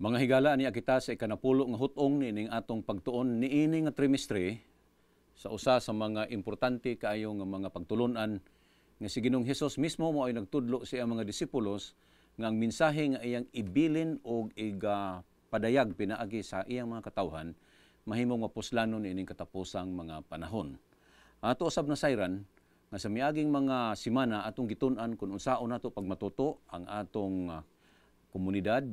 Mga higala niya kita sa ikanapulo nga hutong nining atong pagtuon niini nga trimestre sa usa sa mga importante kaayo nga mga pagtulunan nga si Ginoong Hesus mismo mo ay nagtudlo sa iyang mga disipulos nga ang mensahe nga iyang ibilin o padayag pinaagi sa iyang mga katawhan mahimong mapuslanon ining katapusang mga panahon. Ato usab na sayran nga sa miaging mga semana atong gitun-an kung unsaon nato pagmatuto ang atong komunidad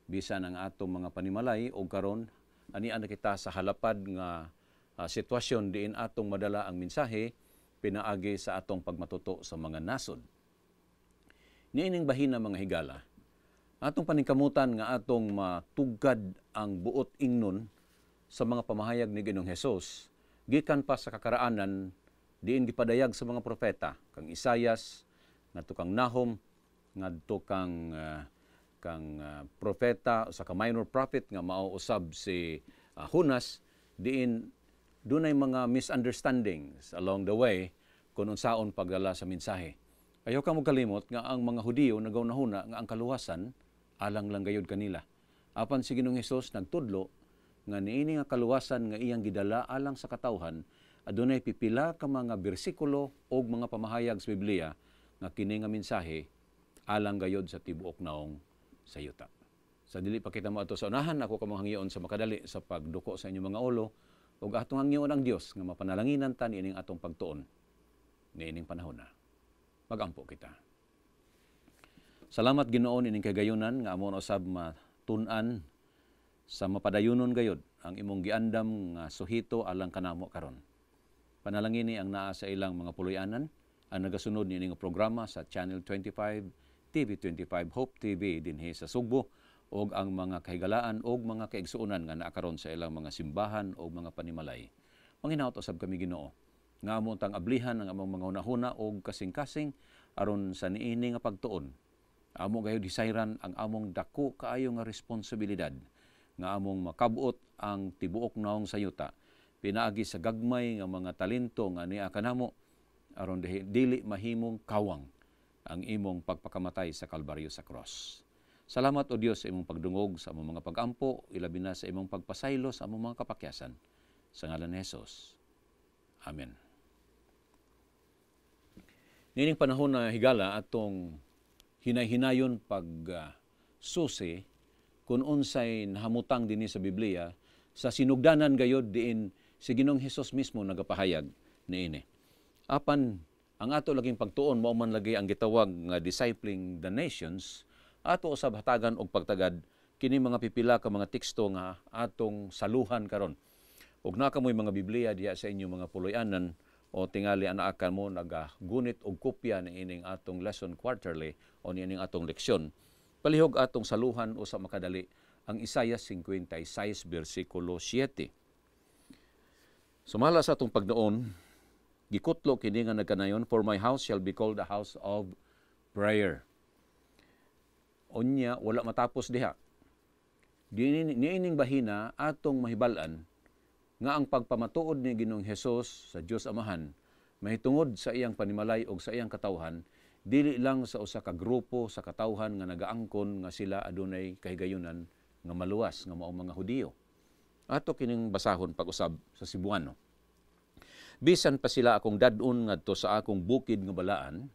bisan ang atong mga panimalay o karon ani ana kita sa halapad nga sitwasyon diin atong madala ang mensahe pinaagi sa atong pagmatuto sa mga nasod. Niining bahina mga higala, atong paningkamutan nga atong matugkad ang buot ingnon sa mga pamahayag ni Ginoong Hesus gikan pa sa kakaraanan diin gipadayag sa mga propeta kang Isayas ngadto kang Nahum ngadto kang propeta sa ka minor prophet nga mao usab si Hunas diin dunay mga misunderstandings along the way kung unsaon pagdala sa mensahe. Ayaw ka mo kalimot nga ang mga Hudiyo nagaunahuna nga ang kaluwasan alang lang gayud kanila. Apan si Ginoong Hesus nagtudlo nga niini nga kaluwasan nga iyang gidala alang sa katawhan adunay pipila ka mga bersikulo o mga pamahayag sa Biblia nga kini nga mensahe alang gayud sa tibuok naong sa yuta. Sa dili pa kita mo ato sa unahan, ako kamong hangyoon sa makadali sa pagduko sa inyong mga ulo ug atong hangyoon ang Dios nga mapanalanginan ta niining atong pagtuon niining panahon na. Magampo kita. Salamat Ginoo ining kagayunan nga amon usab matun-an sa mapadayunon gayud ang imong giandam nga suhito alang kanamo karon. Panalangini ang naa sa ilang mga puloy-anan ang nagasunod niining programa sa Channel 25 TV25 Hope TV dinhi sa Sugbo og ang mga kahigalaan og mga kaigsuonan nga naa karon sa ilang mga simbahan og mga panimalay. Manghinaot usab kami Ginoo nga amon tang ablihan ang among mga hunahuna og kasing-kasing aron sa niini nga pagtuon. Amo gayud hisayran ang among dako kaayo nga responsibilidad nga among makabut ang tibuok naong sayuta pinaagi sa gagmay nga mga talento nga niya kanamo aron dili mahimong kawang ang imong pagpakamatay sa Kalbaryo sa cross. Salamat o Dios sa imong pagdungog sa among mga pagampo, ilabi na sa imong pagpasaylo sa among mga kapakyasan. Sa ngalan ni Jesus. Amen. Nining panahon na higala atong hinay-hinayon susi kung unsay nahamutang dinhi sa Biblia sa sinugdanan gayod diin si Ginoong Hesus mismo nagapahayag niini. Apan ang ato laging pagtuon mao man lagi ang gitawag nga discipling the nations ato usab hatagan og pagtagad kini mga pipila ka mga teksto nga atong saluhan karon. Ug na kamoy mga Biblia diya sa inyo mga puloy-anan o tingali anaakan mo nagagunit og kopya ni ining atong lesson quarterly o niining atong leksyon. Palihog atong saluhan o sa makadali ang Isaiah 56 bersikulo 7. Sumala sa atong pagnoon, gikutlo kini nga nagkanayon, for my house shall be called a house of prayer. Unya, wala matapos diha. Niining bahina atong mahibal-an nga ang pagpamatuod ni Ginoong Hesus sa Dios Amahan mahitungod sa iyang panimalay o sa iyang katawhan dili lang sa usa ka grupo sa katawhan nga nagaangkon nga sila adunay kahigayunan nga maluwas nga mao mga Hudiyo. Ato kining basahon pag-usab sa Cebuano. Bisan pa sila akong dadun ngadto sa akong bukid nga balaan,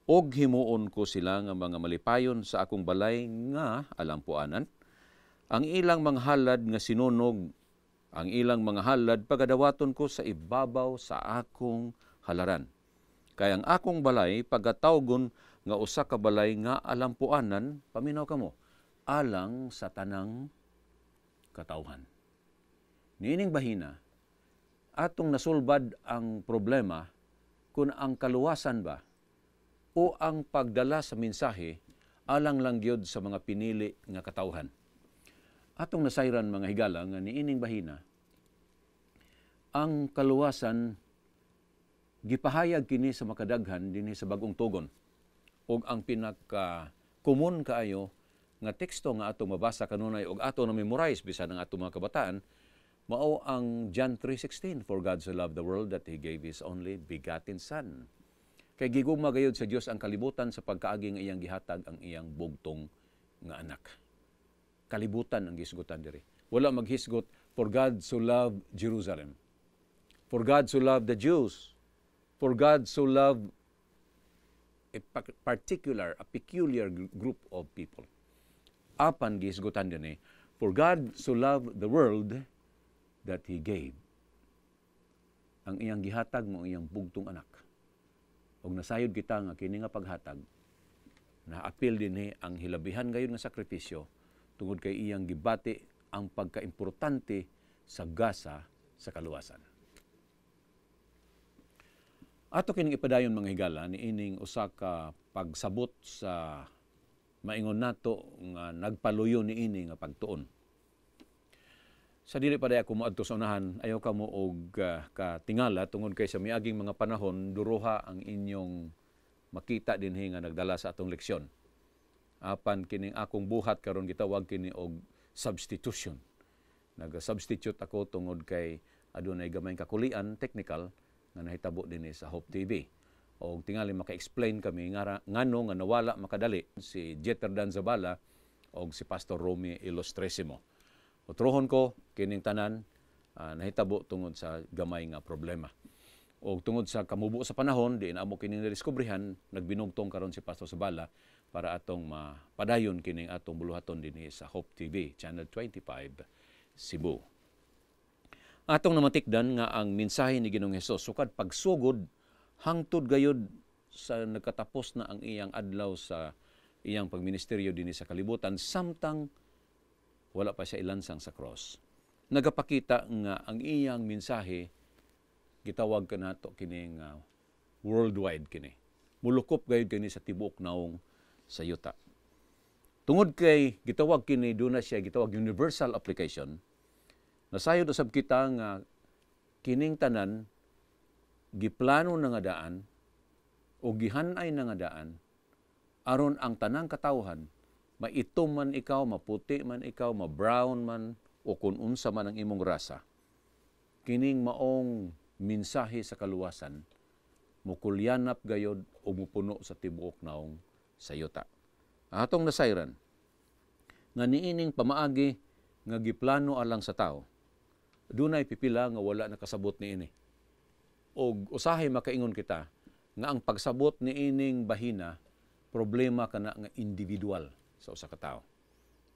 og himuon ko sila nga mga malipayon sa akong balay nga alampuanan, ang ilang mga halad nga sinunog, ang ilang mga halad pagadawaton ko sa ibabaw sa akong halaran. Kaya ang akong balay pagatawgon nga usa ka balay nga alampuanan, paminaw kamo, alang sa tanang katawhan. Niining bahina, atong nasulbad ang problema kung ang kaluwasan ba o ang pagdala sa mensahe alang lang gyud sa mga pinili nga katawhan. Atong nasayran mga higala nga niining bahina, ang kaluwasan gipahayag kini sa makadaghan dinhi sa bag-ong tugon. Og ang pinaka-common kaayo nga teksto nga atong mabasa kanunay og ato na memorize bisan ang atong mga kabataan mao ang John 3:16, for God so loved the world that He gave His only begotten Son. Kay gigugma gayud sa Dios ang kalibutan sa pagkaagi nga iyang gihatag ang iyang bugtong nga anak. kalibutan ang gisgutan diri. Wala maghisgot, for God so loved Jerusalem. For God so loved the Jews. For God so loved a peculiar group of people. Apan gisgutan din for God so loved the world that He gave. Ang iyang gihatag mo, iyang bugtong anak. Og nasayod kita nga kini nga paghatag, na-appeal din ang hilabihan gayon nga sakripisyo tungod kay iyang gibati ang pagkaimportante sa gasa sa kaluwasan. Ato kining ipadayon mga higala ni ining usa ka pagsabot sa maingon nato nga nagpaluyo ni ini nga pagtuon. Sa dili pa ako moadto sa unahan, ayaw ka mo og katingala tungod kay sa miaging mga panahon duruha ang inyong makita dinhi nga nagdala sa atong leksyon. Apan kining akong buhat karon gitawag kini og substitution. Nag-substitute ako tungod kay adunay gamayng kakulian technical nga nahitabo dinhi sa Hope TV. O tingali maka-explain kami ngano nga nawala makadali si Jeter Dan Zabala o si Pastor Romy Ilustresimo. Utrohon ko kining tanan nahitabo tungod sa gamay nga problema. O tungod sa kamubo sa panahon, di na mo kining nadiskubrihan, nagbinugtong karon si Pastor Zabala para atong mapadayon kining atong buluhaton dinhi sa Hope TV, Channel 25, Cebu. Atong namatikdan nga ang mensahe ni Ginoong Hesus sukad pagsugod hangtod gayud sa nagkatapos na ang iyang adlaw sa iyang pagministeryo dinhi sa kalibutan samtang wala pa siya ilansang sa cross. Nagapakita nga ang iyang mensahe gitawag kanato kini nga worldwide kini. Mulukop gayud kini sa tibuok naong sa yuta. Tungod kay gitawag kini duna siya gitawag universal application. Nasayod usab kita nga kining tanan giplano na nga daan o gihanay na nga daan aron ang tanang katawhan maitom man ikaw, maputi man ikaw, ma-brown man o kung unsa man ang imong rasa. Kining maong mensahe sa kaluwasan mukulyanap gayod o mupuno sa tibuok naong sa yuta. Atong nasayran nga niining pamaagi nga giplano alang sa tao. Dunay pipila nga wala nakasabot niini. Og usahay makaingon kita nga ang pagsabot niining bahina problema kana nga individual sa usa ka tawo.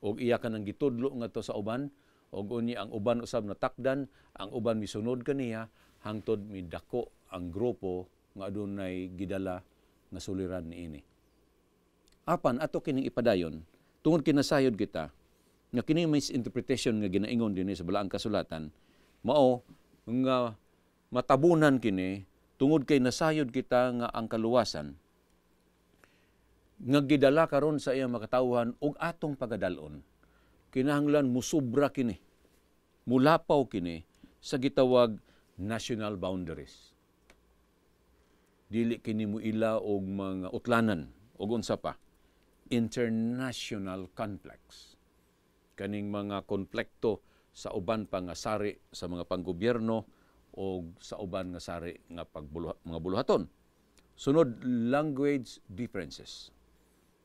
Og iya kanang gitudlo ngadto sa uban og unya ang uban usab natakdan, ang uban misunod kaniya hangtod midako ang grupo nga adunay gidala nga suliran niini. Apan ato kining ipadayon tungod kinasayod kita nga kini misinterpretation nga ginaingon dinhi sa balaang kasulatan mao nga matabunan kini tungod kay nasayod kita nga ang kaluwasan nga gidala karon sa iyang makatawhan og atong pagadalon kinahanglan musubra kini mulapaw kini sa gitawag national boundaries. Dili kini muila og mga utlanan og unsa pa international conflicts. Kaning mga konflikto sa uban pa nga sari sa mga panggobyerno o sa uban nga sari nga mga buluhaton. Sunod, language differences.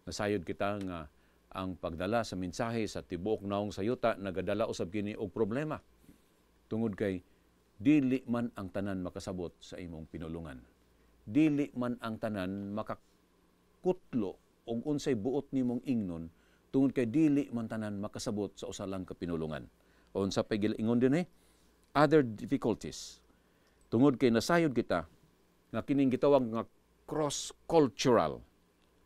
Nasayod kita nga ang pagdala sa mensahe sa tibuok naong sayuta nagadala usab kini og problema. Tungod kay dili man ang tanan makasabot sa imong pinulungan. Dili man ang tanan makakutlo og unsay buot nimong ingnon tungod kay dili man tanan makasabot sa usa lang ka pinulungan. O unsa pay giingon dinhi? Other difficulties. Tungod kay nasayod kita nga kining gitawag nga cross-cultural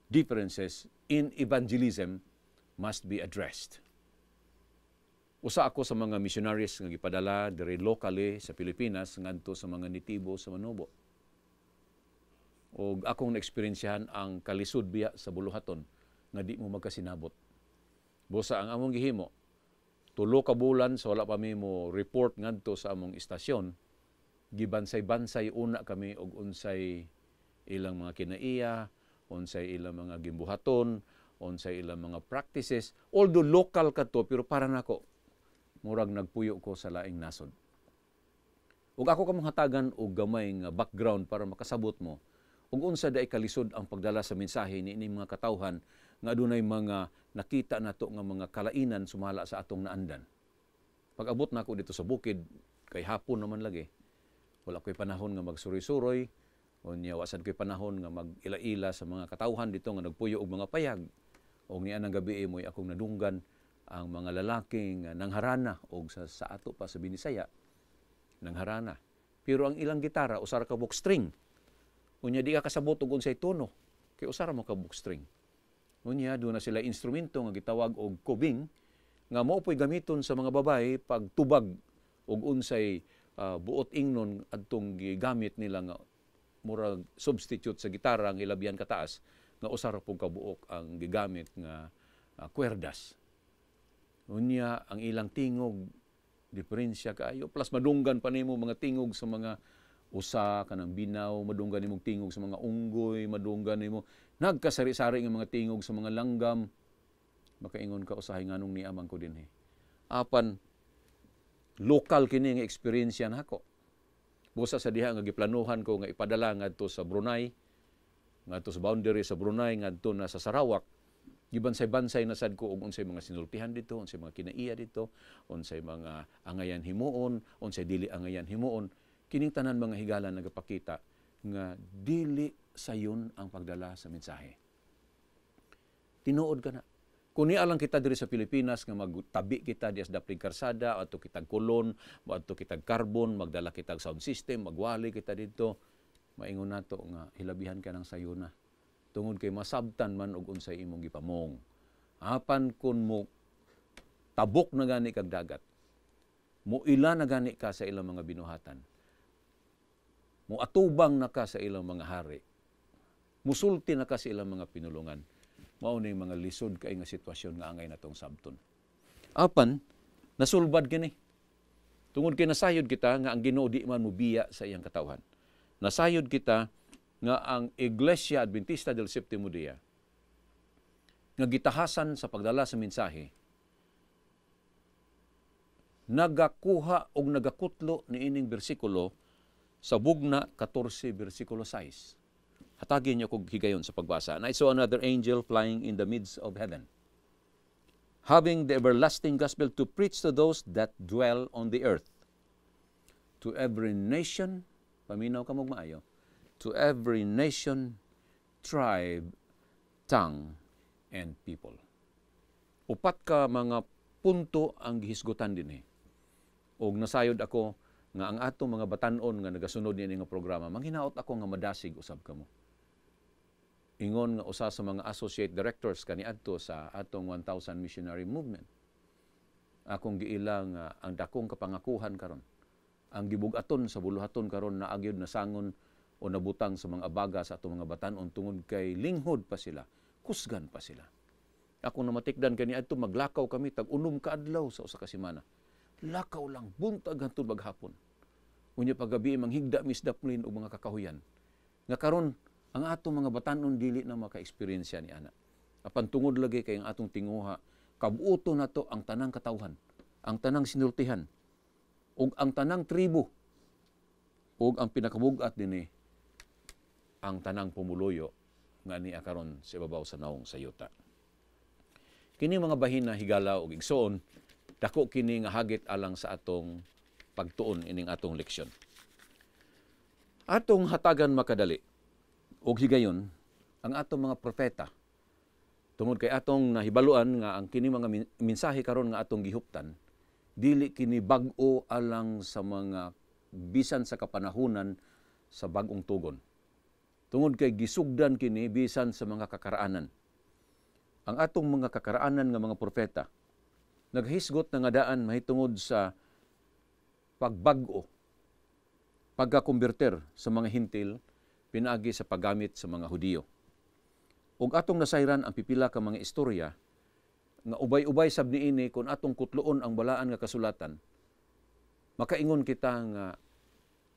differences in evangelism must be addressed. Usa ako sa mga missionaries nga gipadala diri locally sa Pilipinas ngadto sa mga nitibo sa Manubo. Og akong naeksperiensyahan ang kalisod biya sa buluhaton nga di mo magkasinabot. Busa ang among gihimo, 3 ka bulan sa wala pa mi mo report ngadto sa among istasyon, gibansay-bansay una kami og unsay ilang mga kinaiya, unsay ilang mga gimbuhaton, unsay ilang mga practices, although local kadto pero para nako murag nagpuyo ko sa laing nasod. Ug ako kamong hatagan og gamay nga background para makasabot mo ug unsa day kalisod ang pagdala sa mensahe niining mga katawhan nga adunay mga nakita nato nga mga kalainan sumala sa atong naandan. Pag-abot na ako dito sa bukid, kay hapon naman lagi, wala ko'y panahon nga magsuroy-suroy, unya wasan ko'y panahon nga mag-ila-ila sa mga katawhan dito nga nagpuyo og mga payag. O niya nang gabi mo'y akong nadunggan ang mga lalaking nangharana o sa ato pa sa Binisaya, nangharana. Pero ang ilang gitara, usara ka box string. Unya di ka kasabot og unsay tono, kay usara mo ka box string. Unya doon na sila instrumento nga gitawag og kubing nga mao po'y gamiton sa mga babae pagtubag og unsay buot ingnon adtong gigamit nila nga murag substitute sa gitara nga ilabyan kataas nga usara pong kabuok ang gigamit nga kwerdas. Unya ang ilang tingog diferensya kaayo plus madunggan pa nimo mga tingog sa mga usa kanang binaw, madunggan nimong tingog sa mga unggoy, madunggan nimo nagkasari-sari nga mga tingog sa mga langgam. Makaingon ka usahay nganong niamang ko dinhi. Apan lokal kini nga experience nako. Busa sa diha nga giplanuhan ko nga ipadala ngadto sa Brunei, ngadto sa boundary sa Brunei, ngadto na sa Sarawak. Gibansay-bansay na sad ko og unsay mga sinultihan dito, unsay mga kinaiya dito, unsay mga angayan himuon, unsay dili angayan himuon. Kining tanan mga higala nagapakita nga dili sayon ang pagdala sa mensahe. Tinuod ka na. Kung niya lang kita diri sa Pilipinas nga magtabi kita dias daplig karsada, adto kitag kulon, adto kitag carbon, magdala kitag sound system, magwali kita dito, maingon nato nga hilabihan ka ng sayo na. Tungod kay masabtan man og unsay imong gipamong. Apan kun mo tabok na gani kag dagat, mo ila na gani ka sa ilang mga binuhatan, mo atubang na ka sa ilang mga hari, musulti na ka sa ilang mga pinulungan, mao ni mga lisod kay nga sitwasyon nga angay natong sabton. Apan nasulbad kini. Tungod kay nasayod kita nga ang Ginoo di man mobiya sa iyang katawhan. Nasayod kita nga ang Iglesia Adventista del Séptimo Día nga gitahasan sa pagdala sa mensahe nagakuha og nagakutlo niining bersikulo sa Bugna 14 bersikulo 6. Hatagin niyo kog higayon sa pagbasa. And I saw another angel flying in the midst of heaven, having the everlasting gospel to preach to those that dwell on the earth, to every nation, paminaw ka magmaayo, to every nation, tribe, tongue, and people. Upat ka mga punto ang gihisgutan dinhi. Og nasayod ako nga ang atong mga batan-on nga nagasunod niini nga programa, manghinaot ako nga madasig usab kamo. Ingon nga usa sa mga associate directors kaniadto sa atong 1,000 missionary movement. Akong giila nga ang dakong kapangakuhan karon, ang gibug-aton sa buluhaton karon na agyod na sangon o nabutang sa mga abaga sa atong mga batan-on tungod kay linghod pa sila, kusgan pa sila. Ako na matikdan kaniadto maglakaw kami tag-unom ka adlaw sa usa ka semana. Lakaw lang, buntag hangtod maghapon. Unya paggabi manghigda misdaplin og mga kakahuyan. Nga karon ang atong mga batan-on dili na maka-experience ni ana. Apan tungod lagi kay ang atong tinguha, kabuoto na to ang tanang katawhan, ang tanang sinultihan, ug ang tanang tribo, ug ang pinakabug-at dinhi ang tanang pumuluyo nga niya karon sa ibabaw sa naong sayuta. Kini mga bahin na higala ug igsoon, dako kini nga hagit alang sa atong pagtuon ining atong leksyon. Atong hatagan makadali ug higayon ang atong mga propeta. Tungod kay atong nahibaluan nga ang kini mga mensahe karon nga atong gihuptan, dili kini bag-o alang sa mga bisan sa kapanahunan sa bag-ong tugon. Tungod kay gisugdan kini bisan sa mga kakaraanan. Ang atong mga kakaraanan nga mga propeta naghisgot na nga daan mahitungod sa pagbag-o, pagkakonberter sa mga hintil pinaagi sa paggamit sa mga Hudiyo. Ug atong nasayran ang pipila ka mga istorya nga ubay-ubay sab niini kung atong kutloon ang balaan nga kasulatan, makaingon kita nga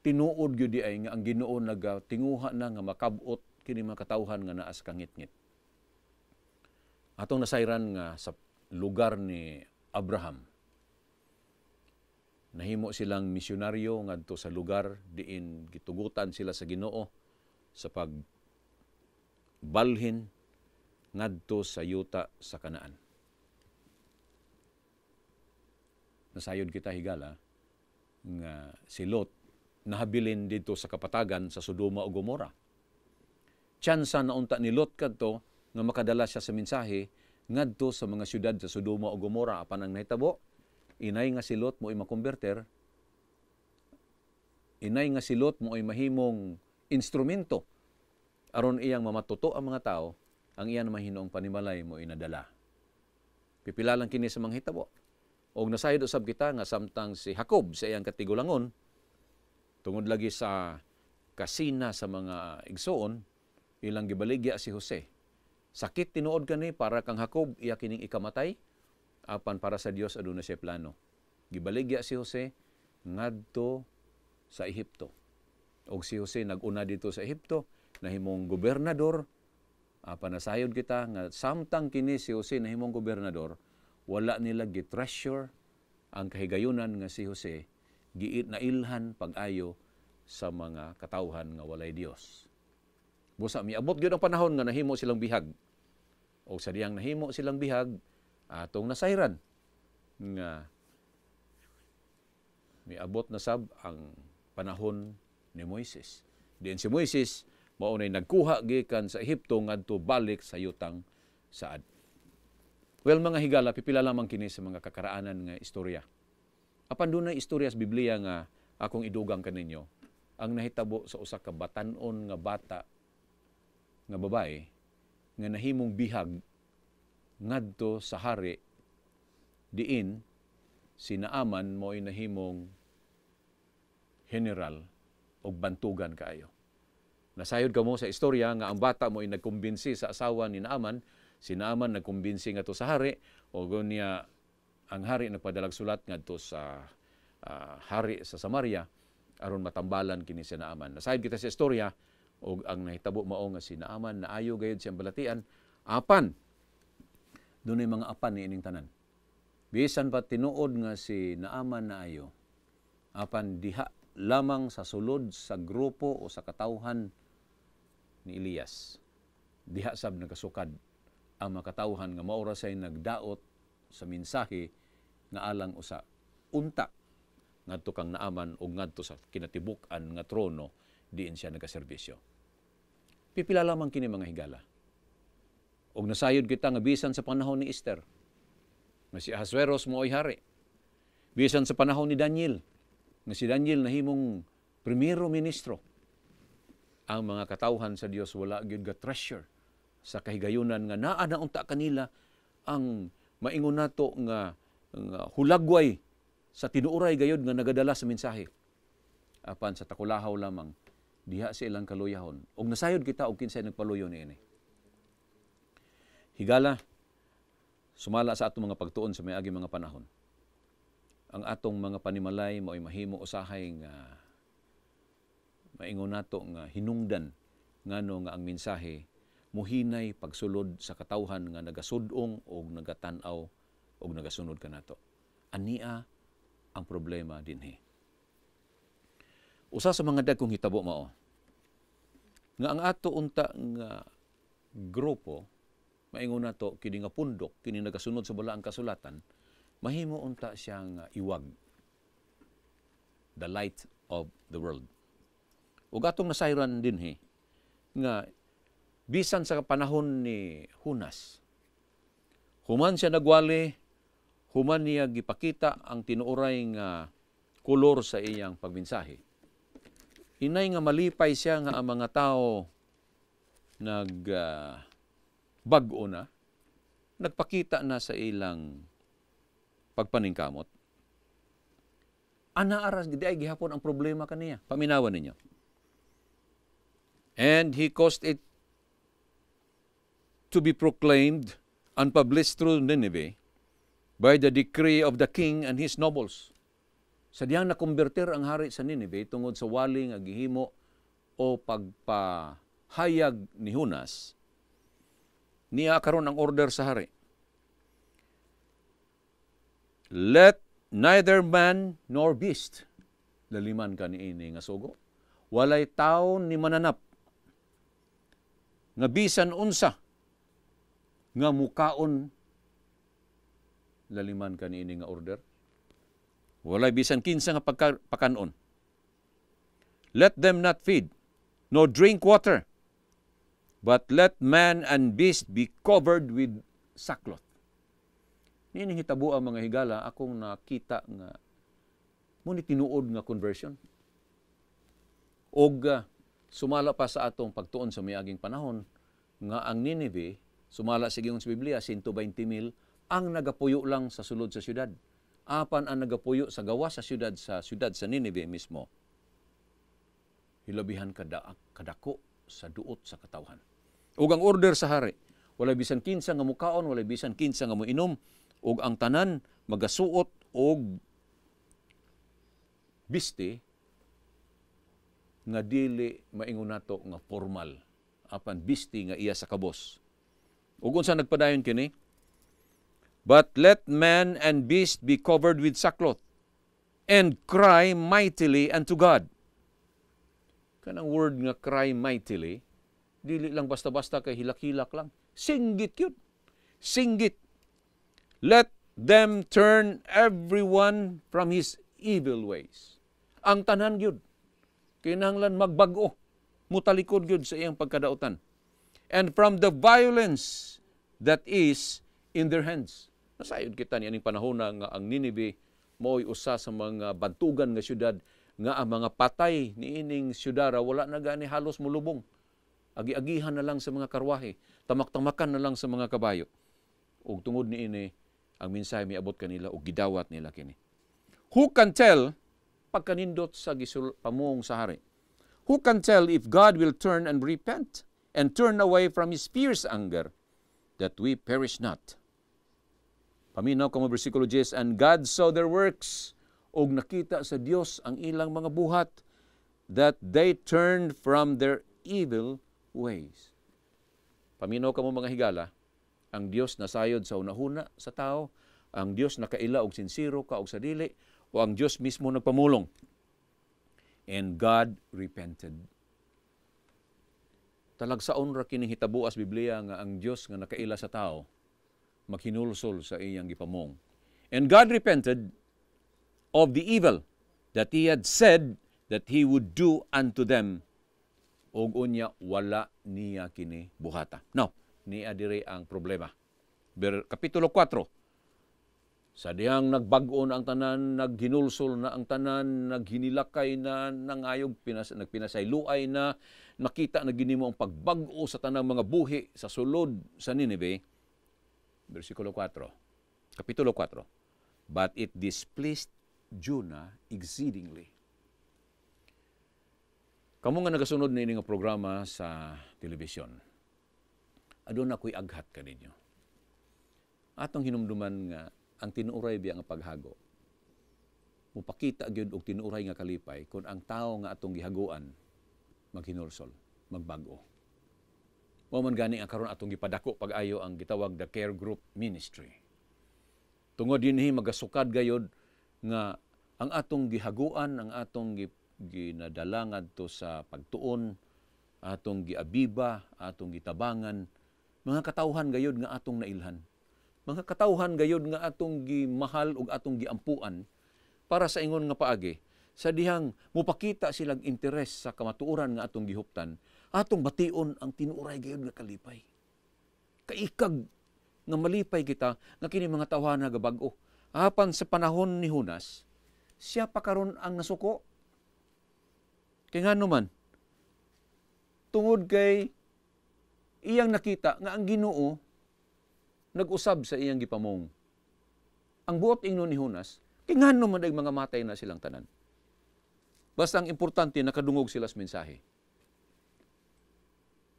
tinuod gyud ay nga ang Ginoo nagatinguha na nga makab-ot kini mga katawhan nga naa sa kangit-ngit. Atong nasayran nga sa lugar ni Abraham, nahimo silang misyonaryo ngadto sa lugar diin gitugutan sila sa Ginoo sa pagbalhin ngadto sa yuta sa Kanaan. Nasayod kita higala nga si Lot nahabilin dito sa kapatagan sa Sodoma o Gomora. Tsansa na unta ni Lot kadto nga makadala siya sa mensahe ngadto sa mga syudad sa Sodoma o Gomora. Apan ang nahitabo, inay nga si Lot mo ay makonverter, inay nga si Lot mo ay mahimong instrumento aron iyang mamatuto ang mga tao, ang iyan mahinoong panimalay mo inadala. Pipila lang kini sa mga hitabo. Og nasayod usab kita nga samtang si Jacob sa iyang katigulangon, tungod lagi sa kasina sa mga igsoon, ilang gibaligya si Jose. Sakit tinuod kani para kang Jacob, iya kining ikamatay, apan para sa Dios aduna siya plano. Gibaligya si Jose ngadto sa Ehipto. Og si Jose naguna dito sa Ehipto, nahimong gobernador. Apan nasayod kita nga samtang kini si Jose nahimong gobernador, wala nila gitreasure ang kahigayunan nga si Jose, nailhan pag-ayo sa mga katawhan nga walay Dios. Busa miabot gyud ang panahon nga nahimo silang bihag. O sa diyang nahimo silang bihag, atong nasayran nga miabot na sab ang panahon ni Moises. Diin si Moises mao nay nagkuha gikan sa Ehipto ngadto balik sa yutang Saad. Well, mga higala, pipila lamang kini sa mga kakaraanan nga istorya. Apan dunay istorya sa Biblia nga akong idugang kaninyo, ang nahitabo sa usa ka batan-on nga bata nga babae nga nahimong bihag ngadto sa hari diin si Naaman mo'y nahimong general og bantugan kaayo. Nasayod kamo sa istorya nga ang bata mo'y nagkumbinsi sa asawa ni Naaman, si Naaman nagkumbinsi ngadto sa hari o niya ang hari nagpadalag sulat ngadto sa hari sa Samaria aron matambalan kini si Naaman. Nasayod kita sa istorya og ang nahitabo mao nga si Naaman naayo gayud siyang balatian, apan dunay mga apan ni ining tanan. Bisan pa tinuod nga si Naaman naayo, apan diha lamang sa sulod sa grupo o sa katawhan ni Elias, diha sab nagkasukad ang makatawhan nga maura say nagdaot sa mensahe nga alang usa unta ngadto kang Naaman o ngadto sa kinatibuk-an nga trono diin siya nagaserbisyo. Pipila lamang kini mga higala. Og nasayod kita nga bisan sa panahon ni Esther, nga si Ahasuerus mo'y hari. Bisan sa panahon ni Daniel, nga si Daniel nahimong primero ministro. Ang mga katawhan sa Dios wala gyud ga treasure sa kahigayunan nga naa na unta kanila ang maingon nato nga hulagway sa tinuoray gayud nga nagadala sa mensahe. Apan sa takulahaw lamang diha sa ilang kaluyahon. Og nasayod kita og kinsay nagpaluyo niini. Higala, sumala sa atong mga pagtuon sa miagi mga panahon, ang atong mga panimalay mao'y mahimo usahay nga maingon nato nga hinungdan ngano nga ang mensahe muhinay pagsulod sa katawhan nga nagasudong o nagatan-aw o nagasunod kanato. Ania ang problema dinhi. Usa sa mga dagkong hitabo mao nga ang ato unta nga grupo maingon nato kini nga pundok kini nagasunod sa balaang kasulatan, mahimo unta siyang iwag, the light of the world. Ug atong nasayran dinhi nga bisan sa panahon ni Hunas, human siya nagwali, human niya gipakita ang tinuoray nga kolor sa iyang pagmensahe. Hinay nga malipay siya nga ang mga tao bag-o na, nagpakita na sa ilang pagpaningkamot. Ana aras gidi ay gihapon ang problema kaniya. Paminawan ninyo. And he caused it to be proclaimed and published through Nineveh by the decree of the king and his nobles. Sa diyang nakonvertir ang hari sa Nineveh tungod sa wali nga gihimo o pagpahayag ni Hunas, niya karon ang order sa hari. Let neither man nor beast, laliman ka ni ini nga sugo, walay taon ni mananap, nga bisan unsa, nga mukaon laliman kaniini nga order. Walay bisan kinsa nga pakanon. Let them not feed, nor drink water, but let man and beast be covered with sackcloth. Nining hitabo ang mga higala, akong nakita nga muni tinuod nga conversion. Og sumala pa sa atong pagtuon sa miaging panahon nga ang Nineveh, sumala sa gihon sa Biblia, 120,000 ang nagapuyo lang sa sulod sa syudad. Apan ang nagapuyo sa gawas sa syudad sa Nineveh mismo, hilabihan kadako sa duot sa katawhan. Ug ang order sa hari, walay bisan kinsa nga mukaon, walay bisan kinsa nga moinom, ug ang tanan magasuot og biste nga dili maingon nato nga formal, apan biste nga iya sa kabos. Ug unsa nagpadayon kini? But let man and beast be covered with sackcloth, and cry mightily unto God. Kanang word nga cry mightily, dili lang basta-basta kay hilak-hilak lang. Singgit yun. Singgit. Let them turn everyone from his evil ways. Ang tanan yun. Kinahanglan magbago. Mutalikod yun sa iyang pagkadautan. And from the violence that is in their hands. Nasayod kita ni aning panahon na nga ang Nineveh mo'y usa sa mga bantugan nga syudad nga ang mga patay ni ining syudara wala na gani halos mulubong. Agi-agihan na lang sa mga karwahe, tamak-tamakan na lang sa mga kabayo. Ug tungod ni ini ang mensahe miabot kanila ug gidawat nila kini. Who can tell pagkanindot sa pamong sa hari? Who can tell if God will turn and repent and turn away from his fierce anger that we perish not? Paminaw kamo bersikulo 10, and God saw their works, og nakita sa Dios ang ilang mga buhat, that they turned from their evil ways. Paminaw kamo mga higala, ang Dios nasayod sa unahuna sa tao, ang Dios nakaila og sinsiro ka og sa dili, o ang Dios mismo nagpamulong. And God repented. Talagsaon ra kining hitabo as Biblia nga ang Dios nga nakaila sa tao maghinulsol sa iyang gipamong. And God repented of the evil that he had said that he would do unto them. Og unya wala niya kini buhata. Now, niya dire ang problema. Kapitulo 4. Sa dihang nagbag-on ang tanan, naghinulsol na ang tanan, naghinilakay na, nangayog, nagpinasayluay na, nakita na ginimo ang pagbag-o sa tanang mga buhi sa sulod sa Nineveh. Versikulo 4. Kapitulo 4. But it displeased Jonah exceedingly. Kamu nga nagasunod na nga programa sa telebisyon, aduna ko'y aghat ka ninyo. Atong hinumduman nga ang tinuuray biya nga paghago. Mupakita gyud og tinuuray nga kalipay kung ang tao nga atong gihaguan maghinulsol, magbago. Wa man gani ang karon atong gipadako pag-ayo ang gitawag the Care Group Ministry. Tungod dinhi magasukad gayod nga ang atong gihaguan, ang atong ginadala ngadto sa pagtuon, atong giabiba, atong gitabangan, mga katawhan gayod nga atong nailhan. Mga katawhan gayod nga atong gimahal ug atong giampuan para sa ingon nga paagi, sa dihang mupakita silang interes sa kamatuoran nga atong gihuptan, atong bation ang tinuuray gayud nga kalipay. Kaikag nga malipay kita nga kini mga tawhana nga bag-o. Apan sa panahon ni Jonas, siya pa karon ang nasuko. Kay ngano man, tungod kay iyang nakita nga ang Ginoo nag-usab sa iyang gipamong. Ang buot ingnon ni Jonas, kay ngano man dag mga matay na silang tanan. Basta ang importante nakadungog sila sa mensahe.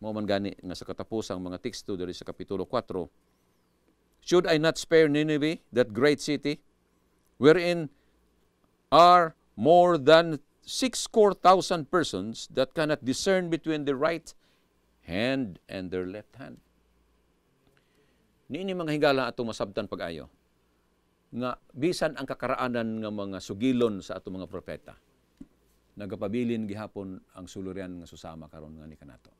Mao man gani nga sa katapusang mga teksto diri sa kapitulo 4. Should I not spare Nineveh, that great city, wherein are more than 60,000 persons that cannot discern between the right hand and their left hand? Niini mga higala atong masabtan pag-ayo nga bisan ang kakaraanan nga mga sugilon sa atong mga propeta, nagapabilin gihapon ang sulurian nga susama karon nga ni kanato.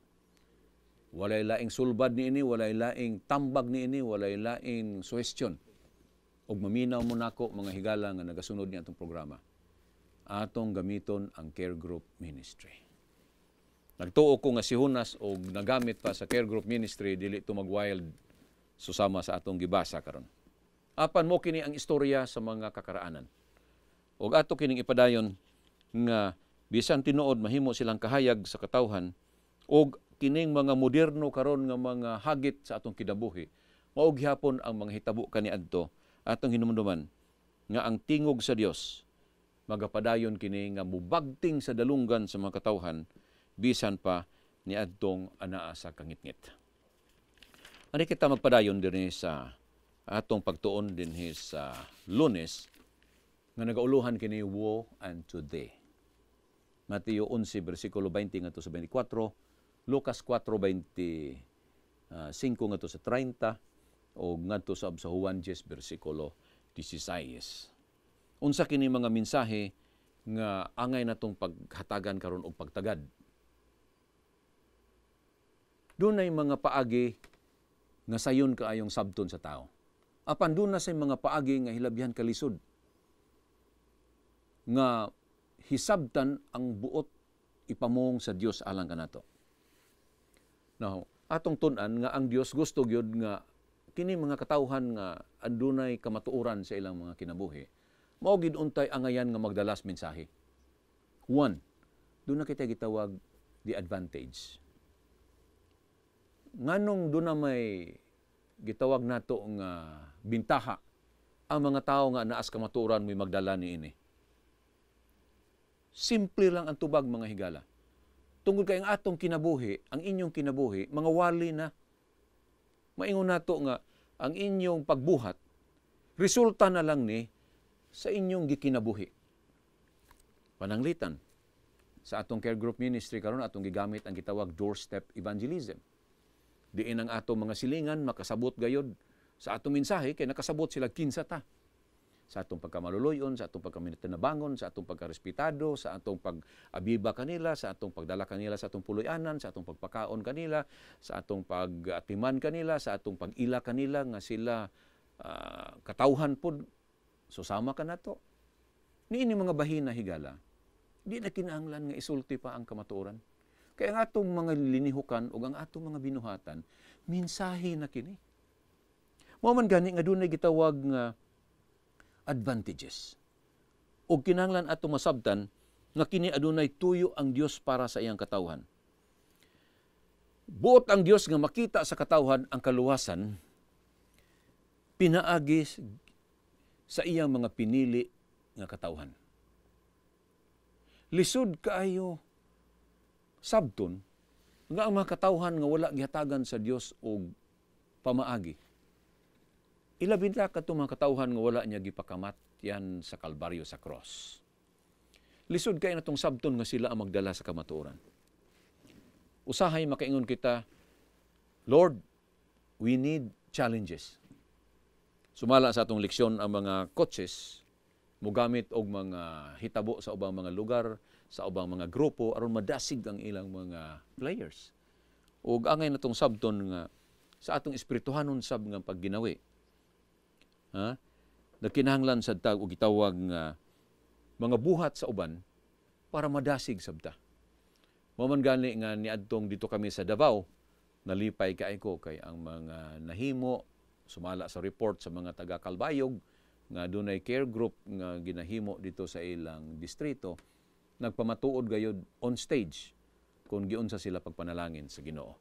Walay laing sulbad ni ini, walay laing tambag ni ini, walay laing suhestyon. Og maminaw mo nako mga higala nga nagasunod ni atong programa. Atong gamiton ang care group ministry. Nagtuo ko nga si Hunas og nagamit pa sa care group ministry dili to mag-wild susama sa atong gibasa karon. Apan mo kini ang istorya sa mga kakaraanan. Og ato kining ipadayon nga bisan tinuod mahimo silang kahayag sa katawhan og kining mga moderno karon nga mga hagit sa atong kinabuhi mao gihapon ang mga hitabo kaniadto atong hinumduman nga ang tingog sa Dios magapadayon kini nga mubagting sa dalunggan sa mga katawhan bisan pa niadtong anaa sa kangitngit. Ani kita magpadayon dinhi sa atong pagtuon dinhi sa Lunes nga nagauluhan kini woe unto thee. Mateo 11 bersikulo 20 ngadto sa 24, Lucas 4:25 ngadto sa 30 o ngadto sa Juan 10 bersikulo 16. Unsa kini mga mensahe nga angay natong paghatagan karon og pagtagad. Dunay mga paagi nga sayon kaayong sabton sa tao. Apan doon na say mga paagi nga hilabyan kalisod. Nga hisabtan ang buot ipamong sa Dios alang kanato. Now, atong tun-an nga ang Dios gusto gyud nga kini mga katawhan nga andunay kamatuoran sa ilang mga kinabuhi. Mao gid untay angayan nga magdalas mensahe. One, doon na kita gitawag the advantage. Nganong doon na may gitawag nato nga bintaha ang mga tao nga naas kamatuoran may magdala ni ini. Simple lang ang tubag mga higala. Tungod kay ang atong kinabuhi, ang inyong kinabuhi, mga wali na. Maingon nato nga ang inyong pagbuhat resulta na lang ni sa inyong gikinabuhi. Pananglitan sa atong care group ministry karon atong gigamit ang gitawag doorstep evangelism. Diin ang atong mga silingan makasabot gayod sa atong mensahe kay nakasabot sila kinsa ta. Sa atong pagkamaluluyon, sa atong pagkaminatinabangon, sa atong pagkarespetado, sa atong pag-abiba kanila, sa atong pagdala kanila sa atong puloy-anan, sa atong pagpakaon kanila, sa atong pag-atiman kanila, sa atong pag-ila kanila nga sila katawhan pod susama ka nato. Niini mga bahina higala, di na kinahanglan nga isulti pa ang kamatuoran. Kaya ang atong mga linihukan o ang atong mga binuhatan, mensahe na kini. Mao man gani nga dunay gitawag nga advantages. O kinahanglan ato masabtan nga kini adunay tuyo ang Dios para sa iyang katawhan. Buot ang Dios nga makita sa katawhan ang kaluwasan pinaagi sa iyang mga pinili nga katawhan. Lisod kaayo sabton nga ang mga katawhan nga wala gihatagan sa Dios og pamaagi. Ilabin ta kadto mga katawhan nga wala niya gipakamatyan sa Kalbaryo sa cross. Lisod kay natong sabton nga sila ang magdala sa kamatuoran. Usahay makaingon kita, Lord, we need challenges. Sumala sa atong leksyon ang mga coaches mogamit og mga hitabo sa ubang mga lugar, sa ubang mga grupo aron madasig ang ilang mga players. Ug angay natong sabton nga sa atong espirituhanon sab nga pagginawi. Nakinahanglan sad ta og gitawag nga mga buhat sa uban para madasig sabta. Mao man gani nga niadtong dito kami sa Davao, nalipay kay ko kay ang mga nahimo sumala sa report sa mga taga Kalbayog nga dunay care group nga ginahimo dito sa ilang distrito, nagpamatuod gayud on stage kung giunsa sila pagpanalangin sa Ginoo.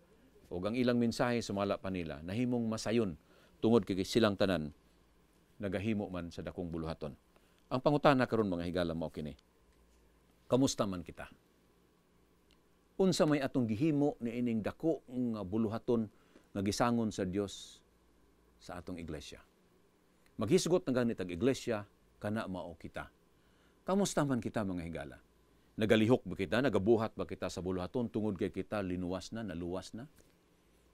Ug ang ilang mensahe sumala pa nila nahimong masayon tungod kay silang tanan nagahimo man sa dakong buluhaton. Ang pangutana karon mga higala mao kini. Kamusta man kita? Unsa may atong gihimo niining dako nga buluhaton nga gisangon sa Dios sa atong iglesia. Maghisgot na ganit ang iglesia kana mao kita. Kamusta man kita mga higala? Nagalihok ba kita, nagabuhat ba kita sa buluhaton tungod kay kita linuwas na, naluwas na?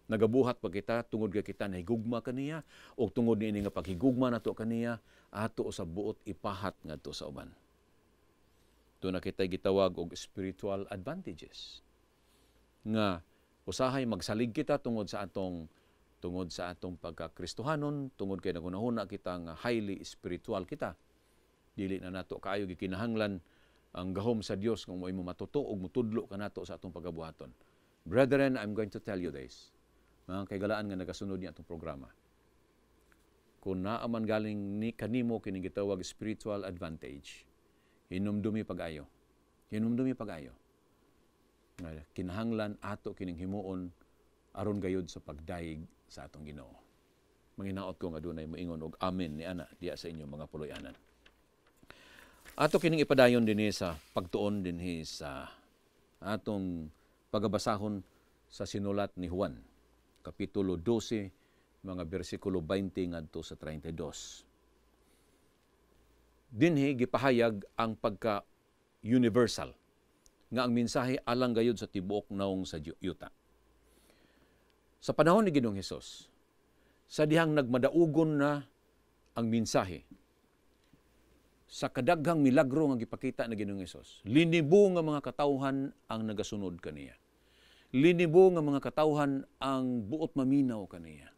Nagabuhat pa kita tungod kay kita nahigugma kaniya o tungod niini nga paghigugma nato kaniya ato sa buot ipahat ngadto sa uban. Doon na kita gitawag og spiritual advantages. Nga Usahay magsalig kita tungod sa atong pagkakristohanon, tungod kay nagunahuna kita nga highly spiritual kita. Dili na nato kaayo gikinahanglan ang gahom sa Dios kung mo'y matuto o mutudlo ka nato sa atong pagabuhaton. Brethren, I'm going to tell you this. Mga kaigalaan nga nagasunod niya atong programa. Kung naaman galing ni kanimo kining gitawag spiritual advantage, hinumdumi pag-ayo. Hinumdumi pag-ayo. Kinahanglan ato kining himuon aron gayud sa pagdaig sa atong Ginoo. Manginaot ko nga dunay moingon og amen ni ana diya sa inyong mga puloy-anan. Ato kining ipadayon dinhi sa pagtuon dinhi sa atong pagabasahon sa sinulat ni Juan, kapitulo 12, mga bersikulo 20 ngadto sa 32. Dinhi gipahayag ang pagka-universal nga ang mensahe alang gayud sa tibuok naong sa yuta. Sa panahon ni Ginoong Hesus, sa dihang nagmadaugon na ang mensahe, sa kadaghang milagro nga gipakita ni Ginoong Hesus, linibo nga mga katawhan ang nagasunod kaniya. Linibo nga mga katawhan ang buot maminaw kaniya.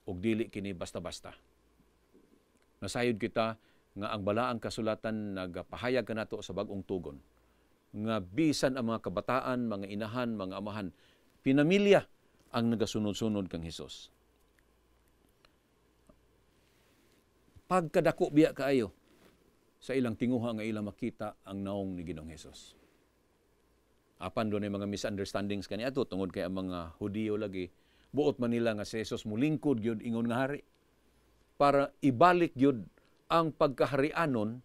Og dili kini basta-basta. Nasayod kita nga ang balaang kasulatan nagapahayag kanato sa bag-ong tugon nga bisan ang mga kabataan, mga inahan, mga amahan, pinamilya ang nagasunod-sunod kang Hesus. Pagkadako biya kaayo sa ilang tinguha nga ilang makita ang naong ni Ginoong Hesus. Apan doon ay mga misunderstandings kaniadto tungod kay ang mga Hudiyo lagi buot man nila nga si Hesus mulingkod gyud ingon nga hari para ibalik gyud ang pagkaharianon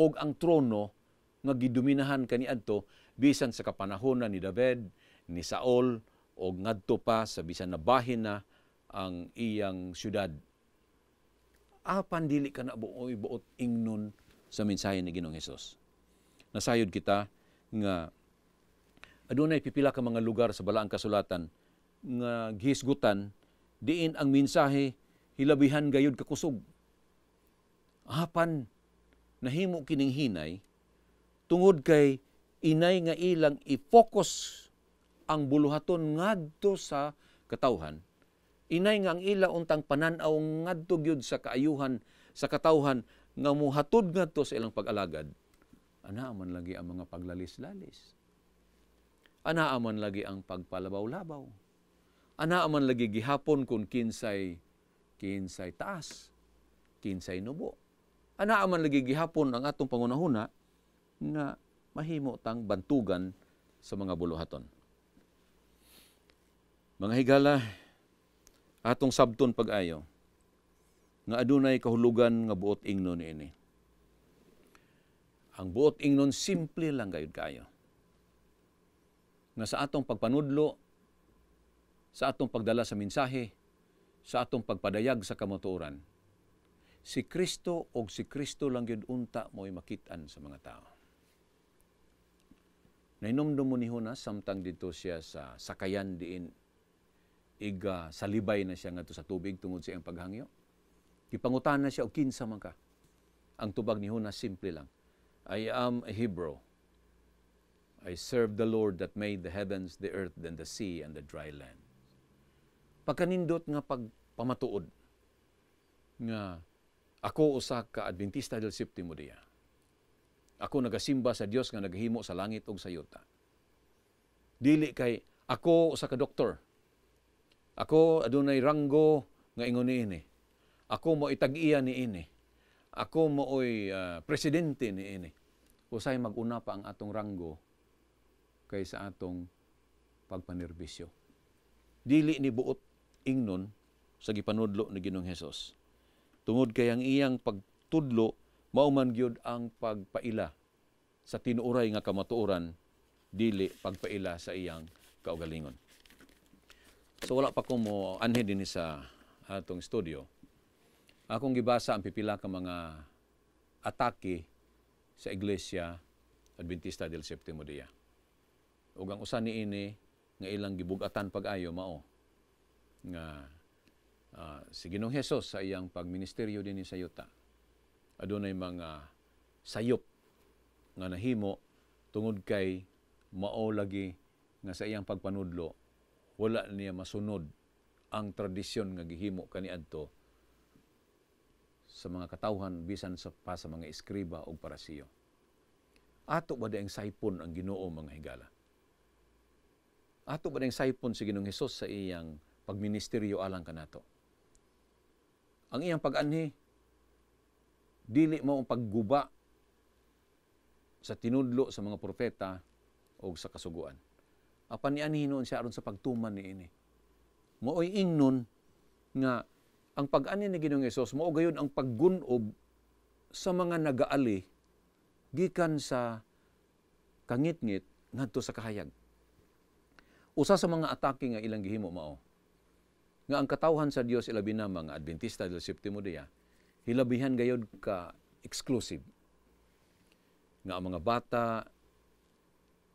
og ang trono nga gidominahan kaniadto bisan sa kapanahon ni David, ni Saul og ngadto pa sa bisan na bahin na ang iyang syudad. Apan dili ka na buot ingnon sa mensahe ni Ginoong Hesus. Nasayod kita nga adunay pipila ka mga lugar sa balaang kasulatan nga gihisgutan diin ang mensahe hilabihan gayud kakusog. Apan nahimo kining hinay tungod kay inay nga ilang i-focus ang buluhaton ngadto sa katawhan. Inay nga ang ila untang pananaw ngadto gyud sa kaayuhan sa katawhan nga muhatod ngadto sa ilang pag-alagad. Ana man lagi ang mga paglalis-lalis. Ana man lagi ang pagpalabaw-labaw. Ana man lagi gihapon kung kinsay taas, kinsay nubo. Ana man lagi gihapon ang atong pangunahuna nga mahimo tang bantugan sa mga buluhaton. Mga higala, atong sabton pag-ayo nga adunay kahulugan nga buot ingnon niini. Ang buot ingnon simple lang gayud kaayo. Nga sa atong pagpanudlo, sa atong pagdala sa mensahe, sa atong pagpadayag sa kamatuoran, si Kristo o si Kristo lang yun unta mo'y makitaan sa mga tao. Nainomdom mo ni Jonas samtang dito siya sa sakayan diin salibay na siya ngadto sa tubig tungod sa iyang paghangyo. Gipangutan na siya og kinsa man ka. Ang tubag ni Jonas simple lang. I am a Hebrew. I serve the Lord that made the heavens, the earth, and the sea, and the dry land. Pagkanindot nga pagpamatuod nga ako usa ka Adventista del Séptimo Día. Ako nagasimba sa Dios nga naghimo sa langit ug sa yuta. Dili kay ako usa ka doktor. Ako adunay ranggo nga ingon niini. Ako mo itag-iya niini. Ako mooy presidente niini. Usay mag-una pa ang atong ranggo kaysa atong pagpanerbisyo. Dili ni buot ingnon sa gipanudlo ni Ginoong Hesus. Tungod kay ang iyang pagtudlo mao man gyud ang pagpaila sa tinuoray nga kamatuoran, dili pagpaila sa iyang kaugalingon. So wala pa ko mo anhin din sa atong studio. Akong gibasa ang pipila ka mga atake sa Iglesia Adventista del Séptimo Día. Ug ang usa niini nga ilang gibug-atan pag-ayo mao nga si Ginoong Hesus sa iyang pagministeryo dinhi sa yuta adunay mga sayop nga nahimo tungod kay mao lagi nga sa iyang pagpanudlo wala niya masunod ang tradisyon nga gihimo kaniadto sa mga katawhan bisan sa mga eskriba o parasiyo. Ato ba daing saipon ang Ginoo mga higala? Ato ba daing saipon si Ginoong Hesus sa iyang pagministeryo alang kanato? Ang iyang pag-anhi dili mao ang pagguba sa tinudlo sa mga propeta o sa kasuguan. Apan niani hinuon siya aron sa pagtuman niini. Maoy ingnon nga ang pag-ani ni Ginoong Hesus mao gayon ang paggunob sa mga nagaali gikan sa kangit-ngit ngadto sa kahayag. Usa sa mga atake nga ilang gihimo mao nga ang katawhan sa Dios ilabi na mga Adventista del Séptimo Día hilabihan gayud ka exclusive nga ang mga bata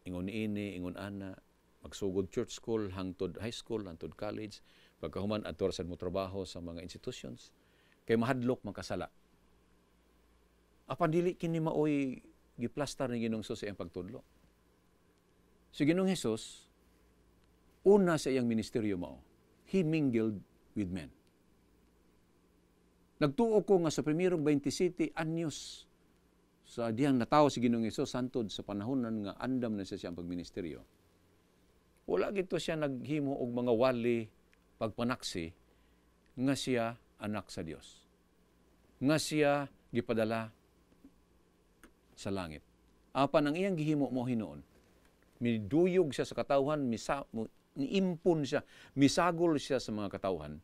ingon ini ingon ana magsugod church school hangtod high school hangtod college pagkahuman adto sa mo trabaho sa mga institutions kay mahadlok makasala. Apan dili kini maoy giplastar ni Ginoong Hesus sa iyang pagtudlo. Si Ginoong Hesus una sa iyang ministeryo mao, he mingled with men. Nagtuo ko nga sa primerong 27 anyos sa diyang natawo si Ginoong Hesus hantod sa panahonan nga andam na siya siyang pagministeryo. Wala gito siya naghimo og mga wali pagpanaksi nga siya anak sa Dios. Nga siya gipadala sa langit. Apan ang iyang gihimo mo hinuon, miduyog siya sa katawhan, niimpon siya, misagol siya sa mga katawhan,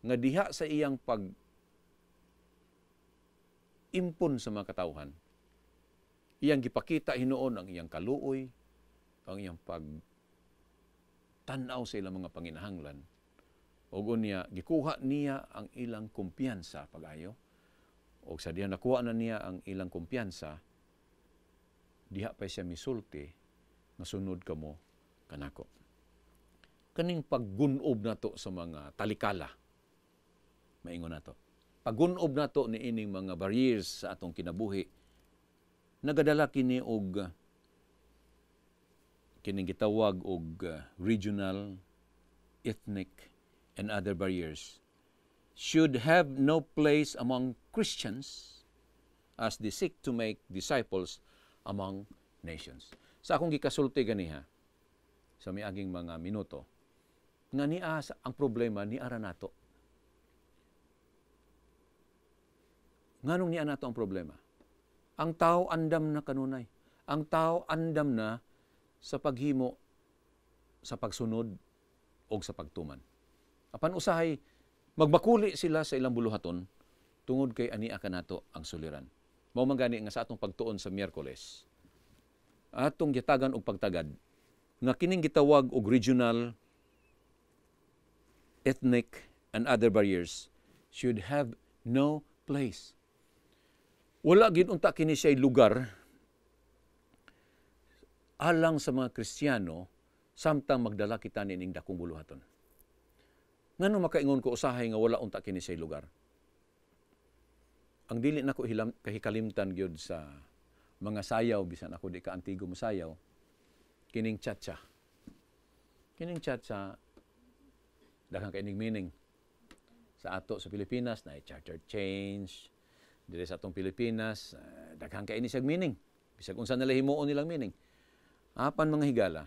nga diha sa iyang pag-impon sa mga katawhan, iyang gipakita hinuon ang iyang kaluoy, ang iyang pag-tanaw sa ilang mga panginahanglan, o unya, gikuha niya ang ilang kumpiyansa pag-ayo, o sa diya nakuha na niya ang ilang kumpiyansa, diha pa siya misulti, nasunod ka mo kanako. Kaning paggunob nato sa mga talikala, maingon nato. Paggunob nato ni ining mga barriers sa atong kinabuhi, nagadala kini og kining gitawag og regional, ethnic, and other barriers should have no place among Christians as they seek to make disciples among nations. Sa akong gikasulti ganiha, sa miaging mga minuto, nga niya ang problema ni ara nato. Nganong niya nato ang problema? Ang tao andam na kanunay. Ang tao andam na sa paghimo, sa pagsunod, o sa pagtuman. Apan usahay, magbakuli sila sa ilang buluhaton, tungod kay ania ka nato ang suliran. Mao man gani nga sa atong pagtuon sa Miyerkules, atong gitagan og pagtagad nga kining gitawag og regional, ethnic, and other barriers should have no place. Wala gid unta kini siya lugar alang sa mga Kristiyano samtang magdala kita nining dakong buluhaton. Ngano makaingon ko usahay nga wala unta kini siya lugar? Ang dili nako kahikalimtan gyud sa mga sayaw, bisan ako di ka antigo masayaw, kining cha-cha. Kining cha-cha, daghang kaining meaning. Sa ato sa Pilipinas, na charter change. Dili sa atong Pilipinas, daghang kaining siyag meaning. Bisag unsa nila himuon nilang meaning. Apan mga higala,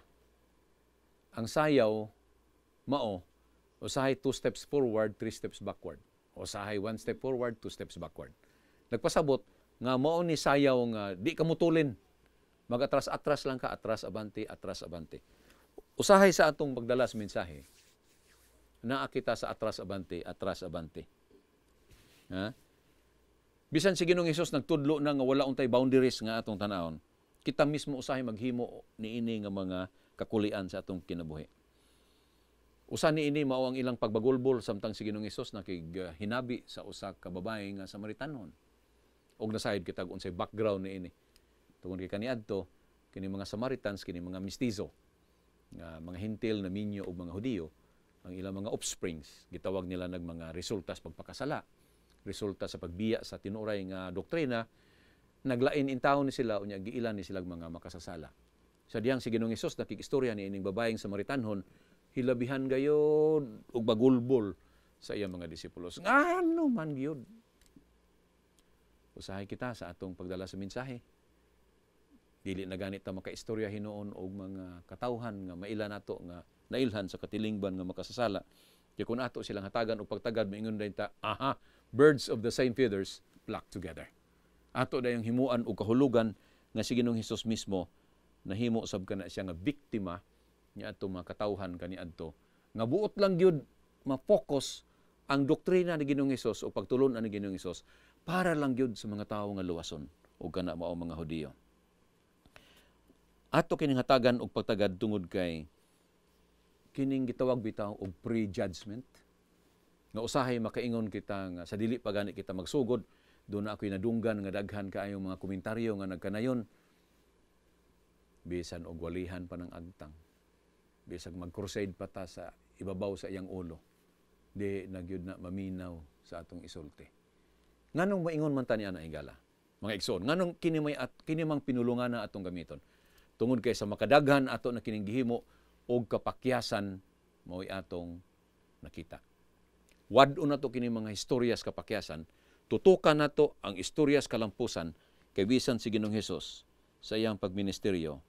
ang sayaw, mao, usahay 2 steps forward, 3 steps backward. Usahay 1 step forward, 2 steps backward. Nagpasabot nga mao ni sayaw nga di ka mutulin. Mag-atras-atras lang ka, atras abante, atras abante. Usahay sa atong pagdala sa mensahe, naa kita sa atras abante, atras abante. Ha? Bisan si Ginoong Hesus nagtudlo na nga wala untay boundaries nga atong tan-awon, kita mismo usahay maghimo niini nga mga kakulian sa atong kinabuhi. Usa niini mao ang ilang pagbagulbol samtang si Ginoong Hesus nakig-hinabi sa usa ka babae nga Samaritanon. Og nasayod kitag unsay background niini. Tungod kay kaniadto kini mga Samaritans, kini mga mistizo, nga mga hintil na minyo o mga Hudiyo, ang ilang mga offsprings, gitawag nila nag mga resulta sa pagpakasala, resulta sa pagbiya sa tinuray nga doktrina, naglain in taon ni sila, unya giilan ni sila mga makasasala. Sa diyang si Ginoong Hesus nakikistorya ni ining babaeng Samaritanhon, hilabihan gayod ug bagulbol sa iyang mga disipulos. Ngano man gyud? Usahay kita sa atong pagdala sa mensahe. Dili na ganit ta makaistorya hinuon og mga katawhan nga maila nato nga nailhan sa katilingban nga makasasala. Kaya kung ato silang hatagan o pagtagad, maingon din ta, aha, birds of the same feathers flock together. Ato na yung himuan o kahulugan nga si Ginoong Hesus mismo nahimo sab kana siya nga biktima niya ato mga katawhan kaniadto nga buot lang gyud ma-focus ang doktrina ni Ginoong Hesus o pagtulon ni Ginoong Hesus para lang gyud sa mga tawo nga luwason o kana mao mga Hudiyo. Ato kining hatagan og pagtagad tungod kay kining gitawag bitaw og pre-judgment nga usahay makaingon kita nga sa dili pa gani kita magsugod do na ako'y nadunggan nga daghan kaayong mga komentaryo nga nagkanayon bisan og walihan pa ng agtang bisag mag-crusade pa ta sa ibabaw sa iyang ulo di nagyud na maminaw sa atong isulti. Nganong maingon man ta niya na higala mga igsoon, nganong kini mang pinulungan na atong gamiton tungod kay sa makadaghan ato na kining gihimo og kapakyasan mao'y atong nakita. Wadon nato kini mga historyas kapakyasan, tutukan nato ang istoryas kalampusan kay bisan si Ginoong Hesus sa iyang pagministeryo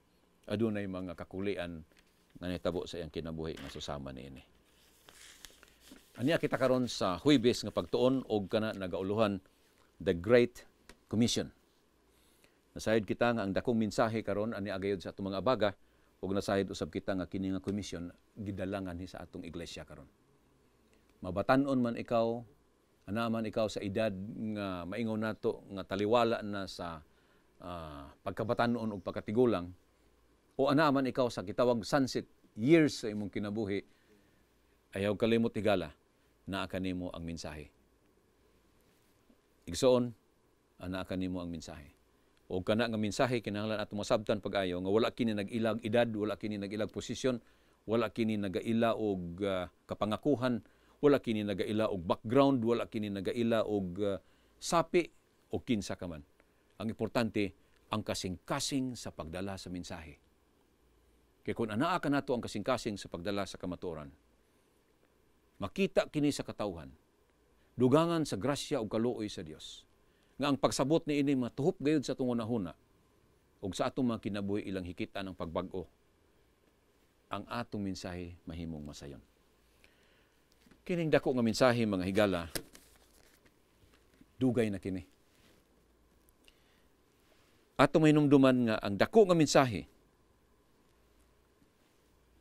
adunay mga kakulian nga nahitabo sa iyang kinabuhi nga susama niini. Aniya kita karon sa Huwebes nga pagtuon og kana nagauluhan the Great Commission. Nasayod kita nga ang dakong mensahe karon ani agayod sa atong mga abaga ug nasayod usab kita nga kini nga komisyon gidalangan sa atong iglesia karon. Mabatan-on man ikaw, ana man ikaw sa edad nga maingon nato nga taliwala na sa pagkabatan-on ug pagkatigulang o ana man ikaw sa gitawag sunset years sa imong kinabuhi, ayaw kalimot higala naa kanimo ang mensahe. Igsoon, ana kanimo ang mensahe. O kana nga mensahe kinahanglan ato masabtan pag-ayo nga wala kini nag-ilag edad, wala kini nag-ilag posisyon, wala kini nagaila og kapangakuhan, wala kini nagaila og background, wala kini nagaila og sapi o kinsa ka man. Ang importante ang kasing-kasing sa pagdala sa mensahe. Kaya kung anaa ka nato ang kasing-kasing sa pagdala sa kamatuoran, makita kini sa katawhan, dugangan sa grasya ug kaluoy sa Dios nga ang pagsabot ni ini matuhop gayud sa atong unahuna ug sa atong mga kinabuhi ilang hikitan ang pagbag-o, ang atong mensahe mahimong masayon. Kining dako nga mensahe mga higala, dugay na kini. Atong mahinumduman nga ang dako nga mensahe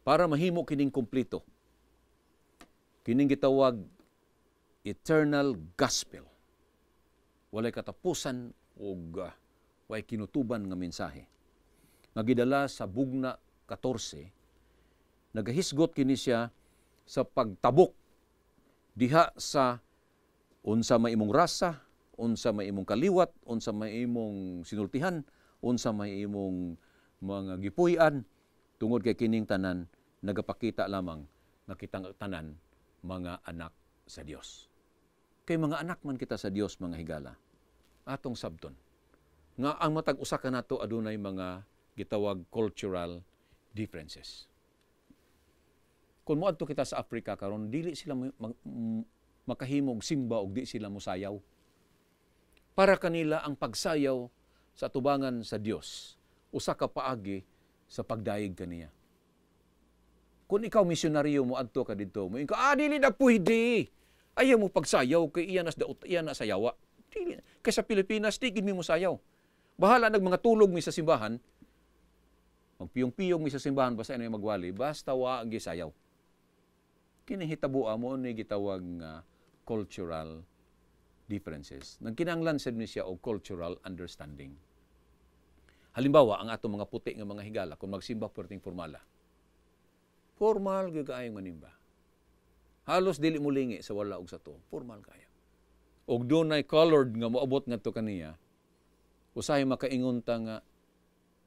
para mahimo kining kumpleto, kining gitawag eternal gospel. Walay katapusan o way kinutuban nga mensahe. Nga gidala sa Bugna 14, nagahisgot kini siya sa pagtabok diha sa unsa may imong rasa, unsa may imong kaliwat, unsa may imong sinultihan, unsa may imong mga gipuy-an, tungod kay kining tanan nagapakita lamang nga kitang tanan mga anak sa Dios. Kay mga anak man kita sa Dios mga higala, atong sabton nga ang matag usa ka nato adunay mga gitawag cultural differences. Kung moadto kita sa Africa karon dili sila makahimog simba og di sila mosayaw. Para kanila ang pagsayaw sa tubangan sa Dios usa ka paagi sa pagdaig kaniya. Kung ikaw misyonaryo moadto ka didto, mo dili na pwede. Ayaw mo pagsayaw kay iyan na sayawa. Kay sa Pilipinas, di gid mo sayaw. Bahala nag mga tulog mi sa simbahan, magpiyong-piyong mi sa simbahan, basta na magwali, basta wa ang gisayaw. Kinahitabuan mo ni gitawag cultural differences. Nagkinahanglan sad ni siya og cultural understanding. Halimbawa, ang atong mga puti nga mga higala, kung magsimba perting formala. Formal gyud kaayong manimba. Halos dili mo lingi sa wala og sa to. Formal kaya. Og dunay colored nga moabot ngadto kaniya, usahay makaingon ta nga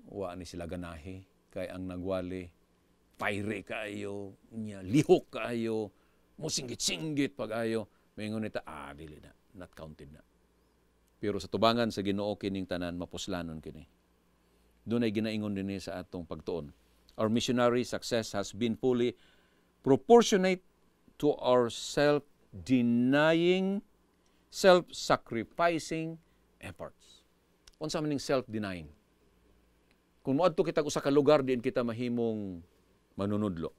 wa ni sila ganahe kay ang nagwali fiery kaayo, nya lihok kaayo, mosinggit-singgit pag-ayo, maingon nita dili na, not counted na. Pero sa tubangan sa Ginoo kining tanan mapuslanon kini. Dunay ginaingon dinhi sa atong pagtuon. Our missionary success has been fully proportionate to our self-denying, self-sacrificing efforts. Unsa man ning self-denying? Kung moadto kita usa ka lugar diin kita mahimong manunudlo,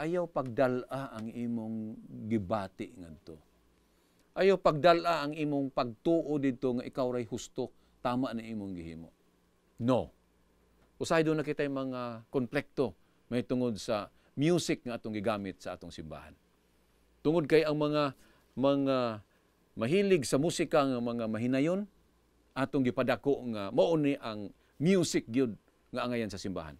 ayaw pagdala ang imong gibati ngadto. Ayaw pagdala ang imong pagtuo dito nga ikaw ray husto, tama na imong gihimo. No. Usahay doon na kita yung mga konplekto may tungod sa music nga atong gigamit sa atong simbahan. Tungod kay ang mga mahilig sa musika nga mga mahinayon, atong gipadako nga mao ni ang music gyud nga angayan sa simbahan.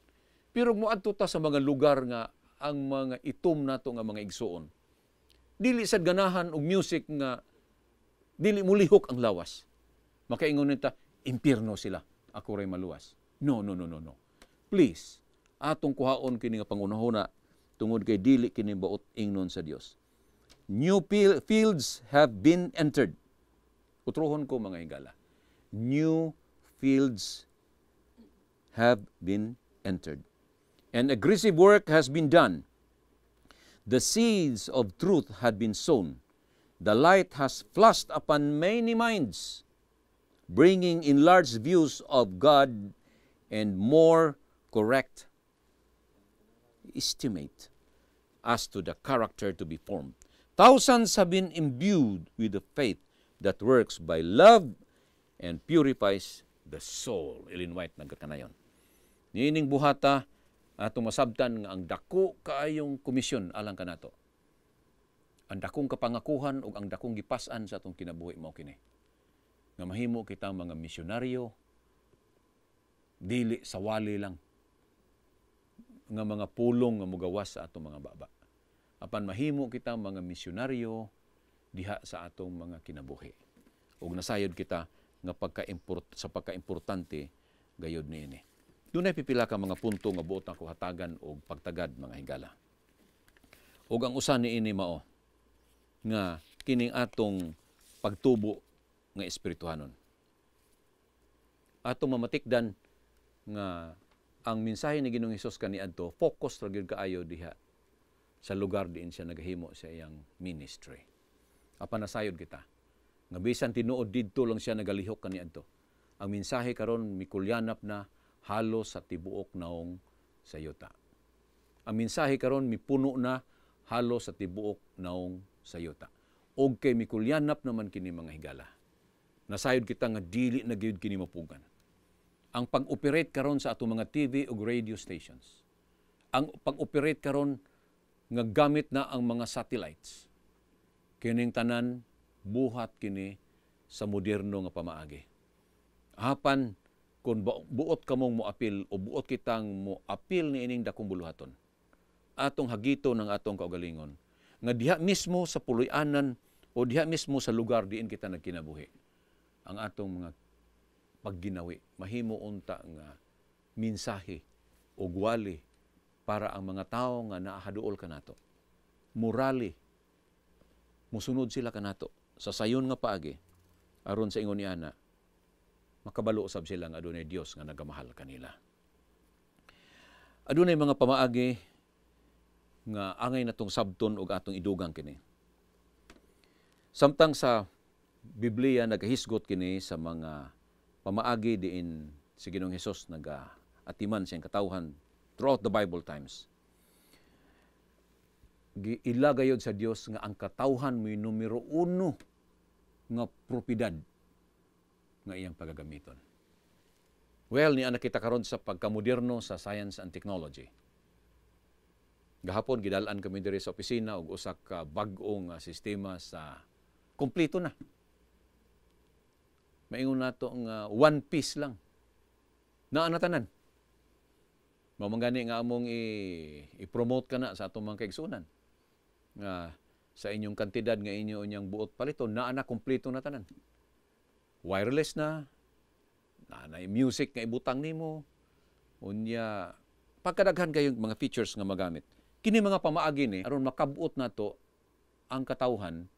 Pero moadto ta sa mga lugar nga ang mga itom nato nga mga igsuon, dili sad ganahan og music nga dili mulihok ang lawas. Makaingon nita, impierno sila, ako ray maluwas. No. Please, atong kuhaon kini nga pangunahuna tungod kay dili kini baot ingnon sa Dios. New fields have been entered. Utrohon ko mga higala. New fields have been entered. And aggressive work has been done. The seeds of truth had been sown. The light has flashed upon many minds, bringing enlarged views of God and more correct estimate as to the character to be formed. Thousands have been imbued with the faith that works by love and purifies the soul. Ellen White nagkakanayon. Niining buhata atong masabtan nga ang dako kaayong komisyon alang kanato. Ang dakong kapangakuhan ug ang dakong gipas-an sa atong kinabuhi mao kini. Nga mahimo kitang mga misyonaryo dili sa wali lang nga mga pulong nga mugawas sa atong mga baba. Apan mahimo kitang mga misyonaryo diha sa atong mga kinabuhi. Ug nasayod kita nga pagka-importante gayud niini. Dunay pipila ka mga punto nga buot ako hatagan og pagtagad mga higala. Ug ang usa niini mao nga kining atong pagtubo nga espirituhanon. Atong mamatikdan nga ang mensahe ni Ginoong Hesus kaniadto focus ra gyud kaayo diha sa lugar diin siya nagahimo sa iyang ministry. Apan nasayod kita nga bisan tinuod didto lang siya nagalihok kaniadto. Ang mensahe karon mikulyanap na halos sa tibuok naong sayuta. Ang mensahe karon mipuno na halos sa tibuok naong sayuta. Og kay mikulyanap naman kini mga higala. Nasayod kita nga dili na gyud kini mapugan. Ang pag-operate karon sa atong mga TV ug radio stations. Ang pag-operate karon nga gamit na ang mga satellites. Kining tanan buhat kini sa moderno nga pamaagi. Apan kung buot kamong moapil o buot kitang moapil ni ining dakong buluhaton, atong hagito ng atong kaugalingon, nga diha mismo sa puloy-anan o diha mismo sa lugar diin kita nagkinabuhi, ang atong mga pagginawi, mahimo unta nga mensahe o gwali para ang mga tao nga naahaduol kanato. Morally, musunod sila kanato sa sayon nga paagi, aron sa ingon ni ana, makabalo usab sila nga adunay Dios nga nagamahal kanila. Adunay mga pamaagi nga angay natong sabton ug atong idugang kini. Samtang sa Biblia nagahisgot kini sa mga pamaagi diin si Ginoong Hesus nagaatiman siyang katawhan throughout the Bible times. Ilagayod sa Dios nga ang katawhan mo'y numero 1 nga propiedad nga iyang pagagamiton. Well, ni ana kita karon sa pagkamoderno sa science and technology. Gahapon gidalan kami diri sa opisina og usa ka bag-o nga sistema sa kompleto na. Maingon nato nga one piece lang. Naa na tanan. Mamangani nga among i-promote kana sa atong mga kaigsunan. Nga sa inyong kantidad nga inyo unyang buot paliton, naa na kompleto na tanan. Wireless na music nga ibutang nimo, unya pagkadaghan kayong mga features nga magamit. Kini mga pamaagi ni aron makabuot nato ang katawhan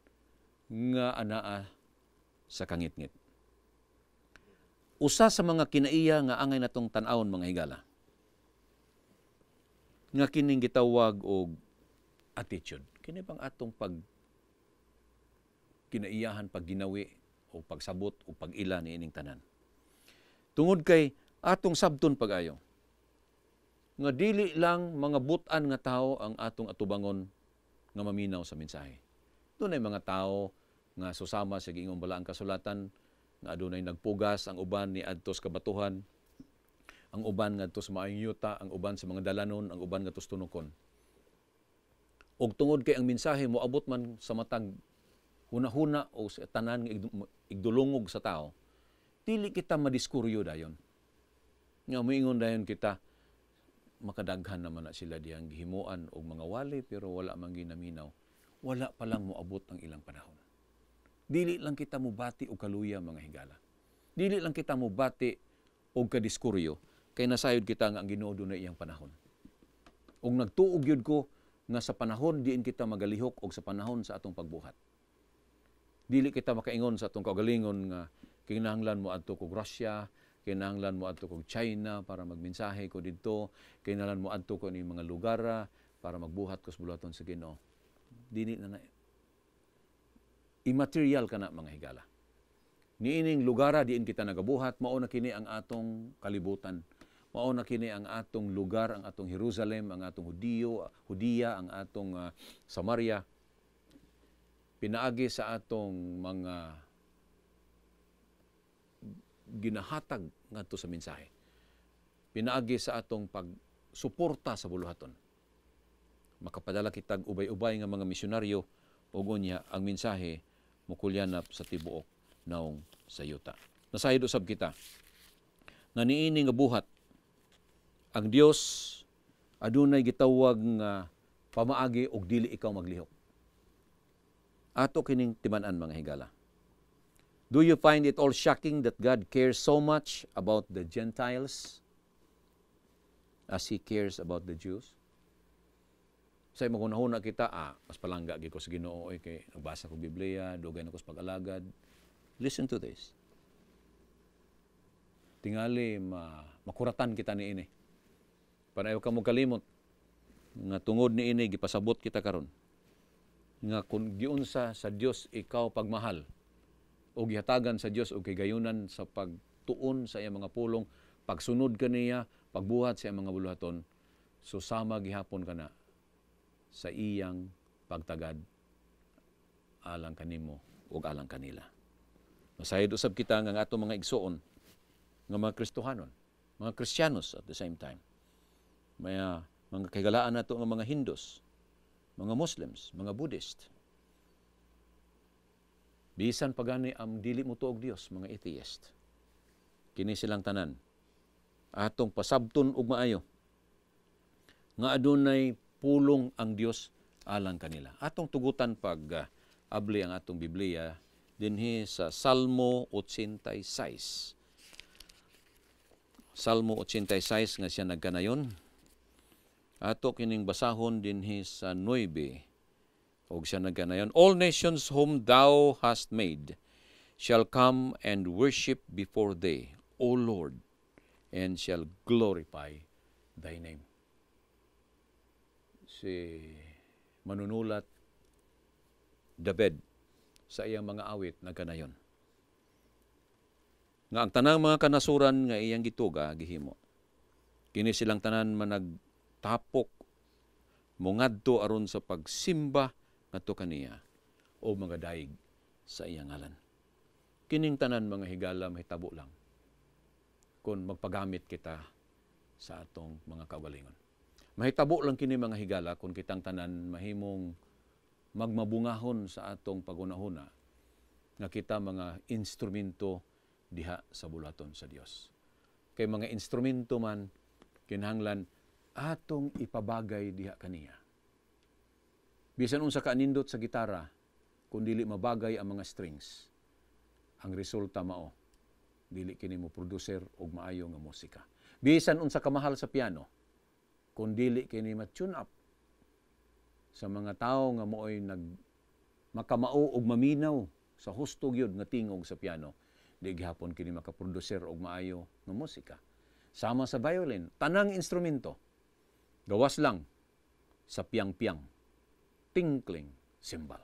nga anaa sa kangitngit. Usa sa mga kinaiya nga angay natong tan-awon mga higala, nga kining gitawag og attitude. Kini bang atong pag kinaiyahan, pag ginawi, o pagsabot, o pag-ila ni ining tanan. Tungod kay atong sabton pag-ayo, nga dili lang mga butan nga tao ang atong atubangon nga maminaw sa mensahe. Doon ay mga tao nga susama sa giingong balaang kasulatan, nga adunay nagpugas, ang uban ni adtos kabatuhan, ang uban ngadto sa maayong yuta, ang uban sa mga dalanon, ang uban ngadto sa tunokon. Og tungod kay ang mensahe moabot man sa matag hunahuna o sa tanan nga igdulungog sa tao, dili kita madiskuryo dayon. Nga moingon dayon kita, makadaghan naman na sila diyang gihimuan og mga wali pero wala man ginaminaw. Wala pa lang moabot ang ilang panahon. Dili lang kita mubati og kaluya mga higala. Dili lang kita mubati og kadiskuryo kay nasayod kita nga ang Ginoo dunay iyang panahon. Og nagtuog gyud ko nga sa panahon diin kita magalihok og sa panahon sa atong pagbuhat. Dili kita makaingon sa atong kaugalingon nga kinahanglan mo adto kog Russia, kinahanglan mo adto kog China para magmensahe ko didto, kinahanglan mo adto ko ni mga lugar para magbuhat ko sa bulaton sa Ginoo. Dili na immaterial kana mga higala. Niining lugara diin kita nagabuhat, mao na kini ang atong kalibutan. Mao na kini ang atong lugar, ang atong Jerusalem, ang atong Hudiya, ang atong Samaria. Pinaagi sa atong mga ginahatag ngadto sa mensahe. Pinaagi sa atong pagsuporta sa buluhaton. Makapadala kitag ubay-ubay nga mga misyonaryo ug unya ang mensahe mukulyanap sa tibuok naong sayuta. Nasayod usab kita nga niini nga buhat ang Dios adunay gitawag nga pamaagi og dili ikaw maglihok. Ato kining timan-an mga higala. Do you find it all shocking that God cares so much about the Gentiles as He cares about the Jews? Say magunahuna kita, mas palangga gyud ko sa Ginoo kay nagbasa ko Biblia, dugay na ko sa pag-alagad. Listen to this. Tingali makuratan kita niini. Panayo ka mo kalimot nga tungod niini gipasabot kita karon. Nga kung giunsa sa Dios ikaw pagmahal o gihatagan sa Dios og kigayunan sa pagtuon sa iyang mga pulong, pagsunod kaniya, pagbuhat sa iyang mga buluhaton, susama gihapon kana sa iyang pagtagad alang kanimo ug alang kanila. Masayod usab kita nga atong mga igsoon nga mga Kristohanon, mga Kristiyanos at the same time. May mga kahigalaan nato nga mga Hindus, mga Muslims, mga Buddhist. Bisan pagani ang dili mo tuog Dios, mga atheist. Kini silang tanan. Atong pasabton og maayo nga adunay pulong ang Dios alang kanila. Atong tugutan pag abli ang atong Biblia dinhi sa Salmo 86. Salmo 86 nga siya nagkanayon. Ato kining basahon dinhi sa 9. Og siya nagkanayon. All nations whom thou hast made shall come and worship before thee, O Lord, and shall glorify thy name. Si manunulat David sa iyang mga awit nagkanayon. Nga ang tanang mga kanasuran nga iyang gituga gihimo. Kini silang tanan managtapok mongadto aron sa pagsimba ngadto kaniya o mga daig sa iyang ngalan. Kining tanan mga higala mahitabo lang kung magpagamit kita sa atong mga kaugalingon. Mahitabo lang kini mga higala kung kitang tanan mahimong magmabungahon sa atong pagunahuna nga kita mga instrumento diha sa bulaton sa Dios. Kay mga instrumento man kinahanglan atong ipabagay diha kaniya. Bisan unsa ka nindot sa gitara, kung dili mabagay ang mga strings, ang resulta mao dili kini mo producer og maayo nga musika. Bisan unsa ka mahal sa piano, kung dili kini ma-tune up sa mga tawo nga mooy makamao og maminaw sa husto gyud nga tingog sa piano, di gihapon kini makaproducer og maayo nga musika. Sama sa violin, tanang instrumento gawas lang sa piyang-piyang. tinkling symbol.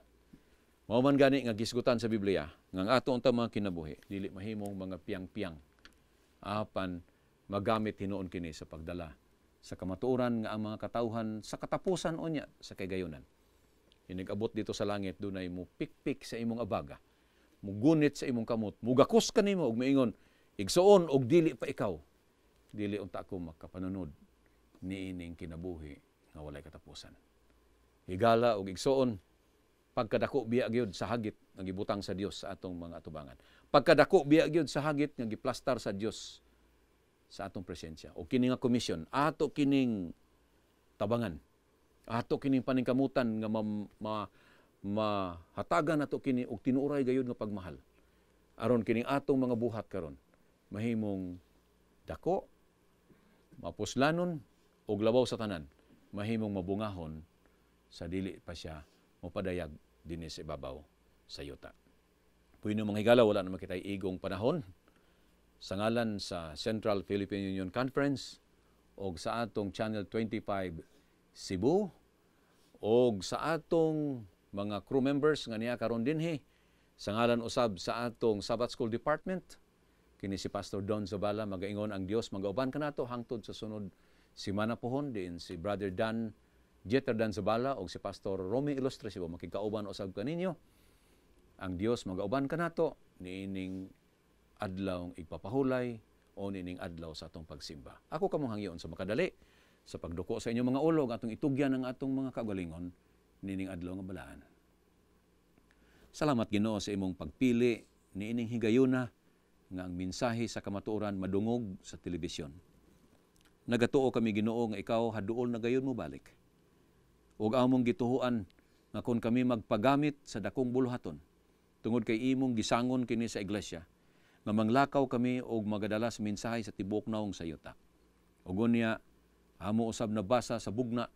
Mao man gani nga gisgutan sa Biblia nga ang ato unta mga kinabuhi dili mahimong mga piyang-piyang apan magamit hinuon kini sa pagdala sa kamatuoran nga ang mga katawhan sa katapusan unya sa kaygayonan. Inigabot dito sa langit dunay mo pikpik sa imong abaga, mugunit sa imong kamot, mugakos kanimo og maingon igsuon og dili pa ikaw. Dili unta ako makapanunod niining kinabuhi nga walay katapusan. Higala og igsuon pagkadako biya gyud sa hagit nga gibutang sa Dios sa atong mga atubangan. Pagkadako biya gyud sa hagit nga giplastar sa Dios sa atong presensya. O kini nga komisyon, ato kining tabangan. Ato kining paningkamutan nga mahatagan ato kini og tinuoray gayud nga pagmahal. Aron kining atong mga buhat karon mahimong dako, mapuslanon og labaw sa tanan, mahimong mabungahon sa dili pa siya mopadayag dinhi sa ibabaw sa yuta. Puno mga higala, wala naman kitay igong panahon. Sa ngalan sa Central Philippine Union Conference o sa atong Channel 25 Cebu o sa atong mga crew members nga niya karon dinhi, sa ngalan usab sa atong Sabbath School Department, kini si Pastor Don Zabala, magaingon ang Dios magauban kanato hangtod sa sunod simana pohon, din si Brother Dan Jeter Dan Zabala o si Pastor Romy Ilustresibo makikauban usab kaninyo. Ang Dios magauban kanato niining adlaw igpapahulay o niining adlaw sa atong pagsimba. Ako kamong hangyon sa makadali sa pagduko sa inyong mga ulog atong itugyan ang atong mga kagalingon niining adlaw nga balaan. Salamat Ginoo sa imong pagpili niining higayuna nga ang mensahe sa kamatuoran madungog sa telebisyon. Nagatuo kami Ginoo nga ikaw haduol na gayon mo balik. Ug among gituhuan nga kung kami magpagamit sa dakong buluhaton tungod kay imong gisangon kini sa iglesia nga manglakaw kami og magadala sa mensahe sa tibuok naong sayuta. Ug unya amo usab nabasa sa bugna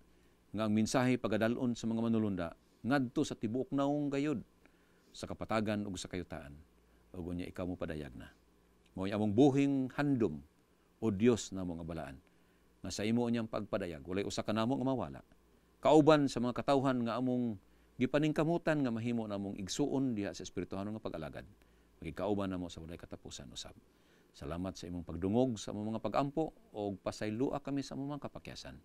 nga ang mensahe pagadalon sa mga manulunda ngadto sa tibuok naong gayud sa kapatagan ug sa kayutaan. Ug unya ikaw mo padayag na. Mao among buhing handom o Dios na mga balaan nga sa imo unyang pagpadayag walay usa ka namo nga mawala. Kauban sa mga katawhan nga among gipaningkamutan nga mahimo namong igsuon diha sa espirituhano nga pag-alagad. Magikauban namo sa walay katapusan usab. Salamat sa imong pagdungog sa among mga pag-ampo o pasaylua kami sa among mga kapakyasan.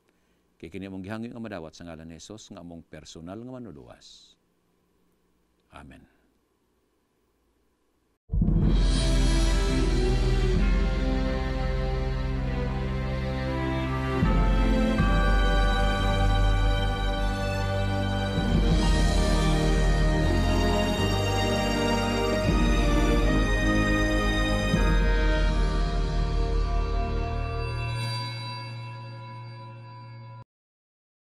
Kay kini among gihangyo nga madawat sa ngalan ni Hesus nga among personal nga manuluwas. Amen.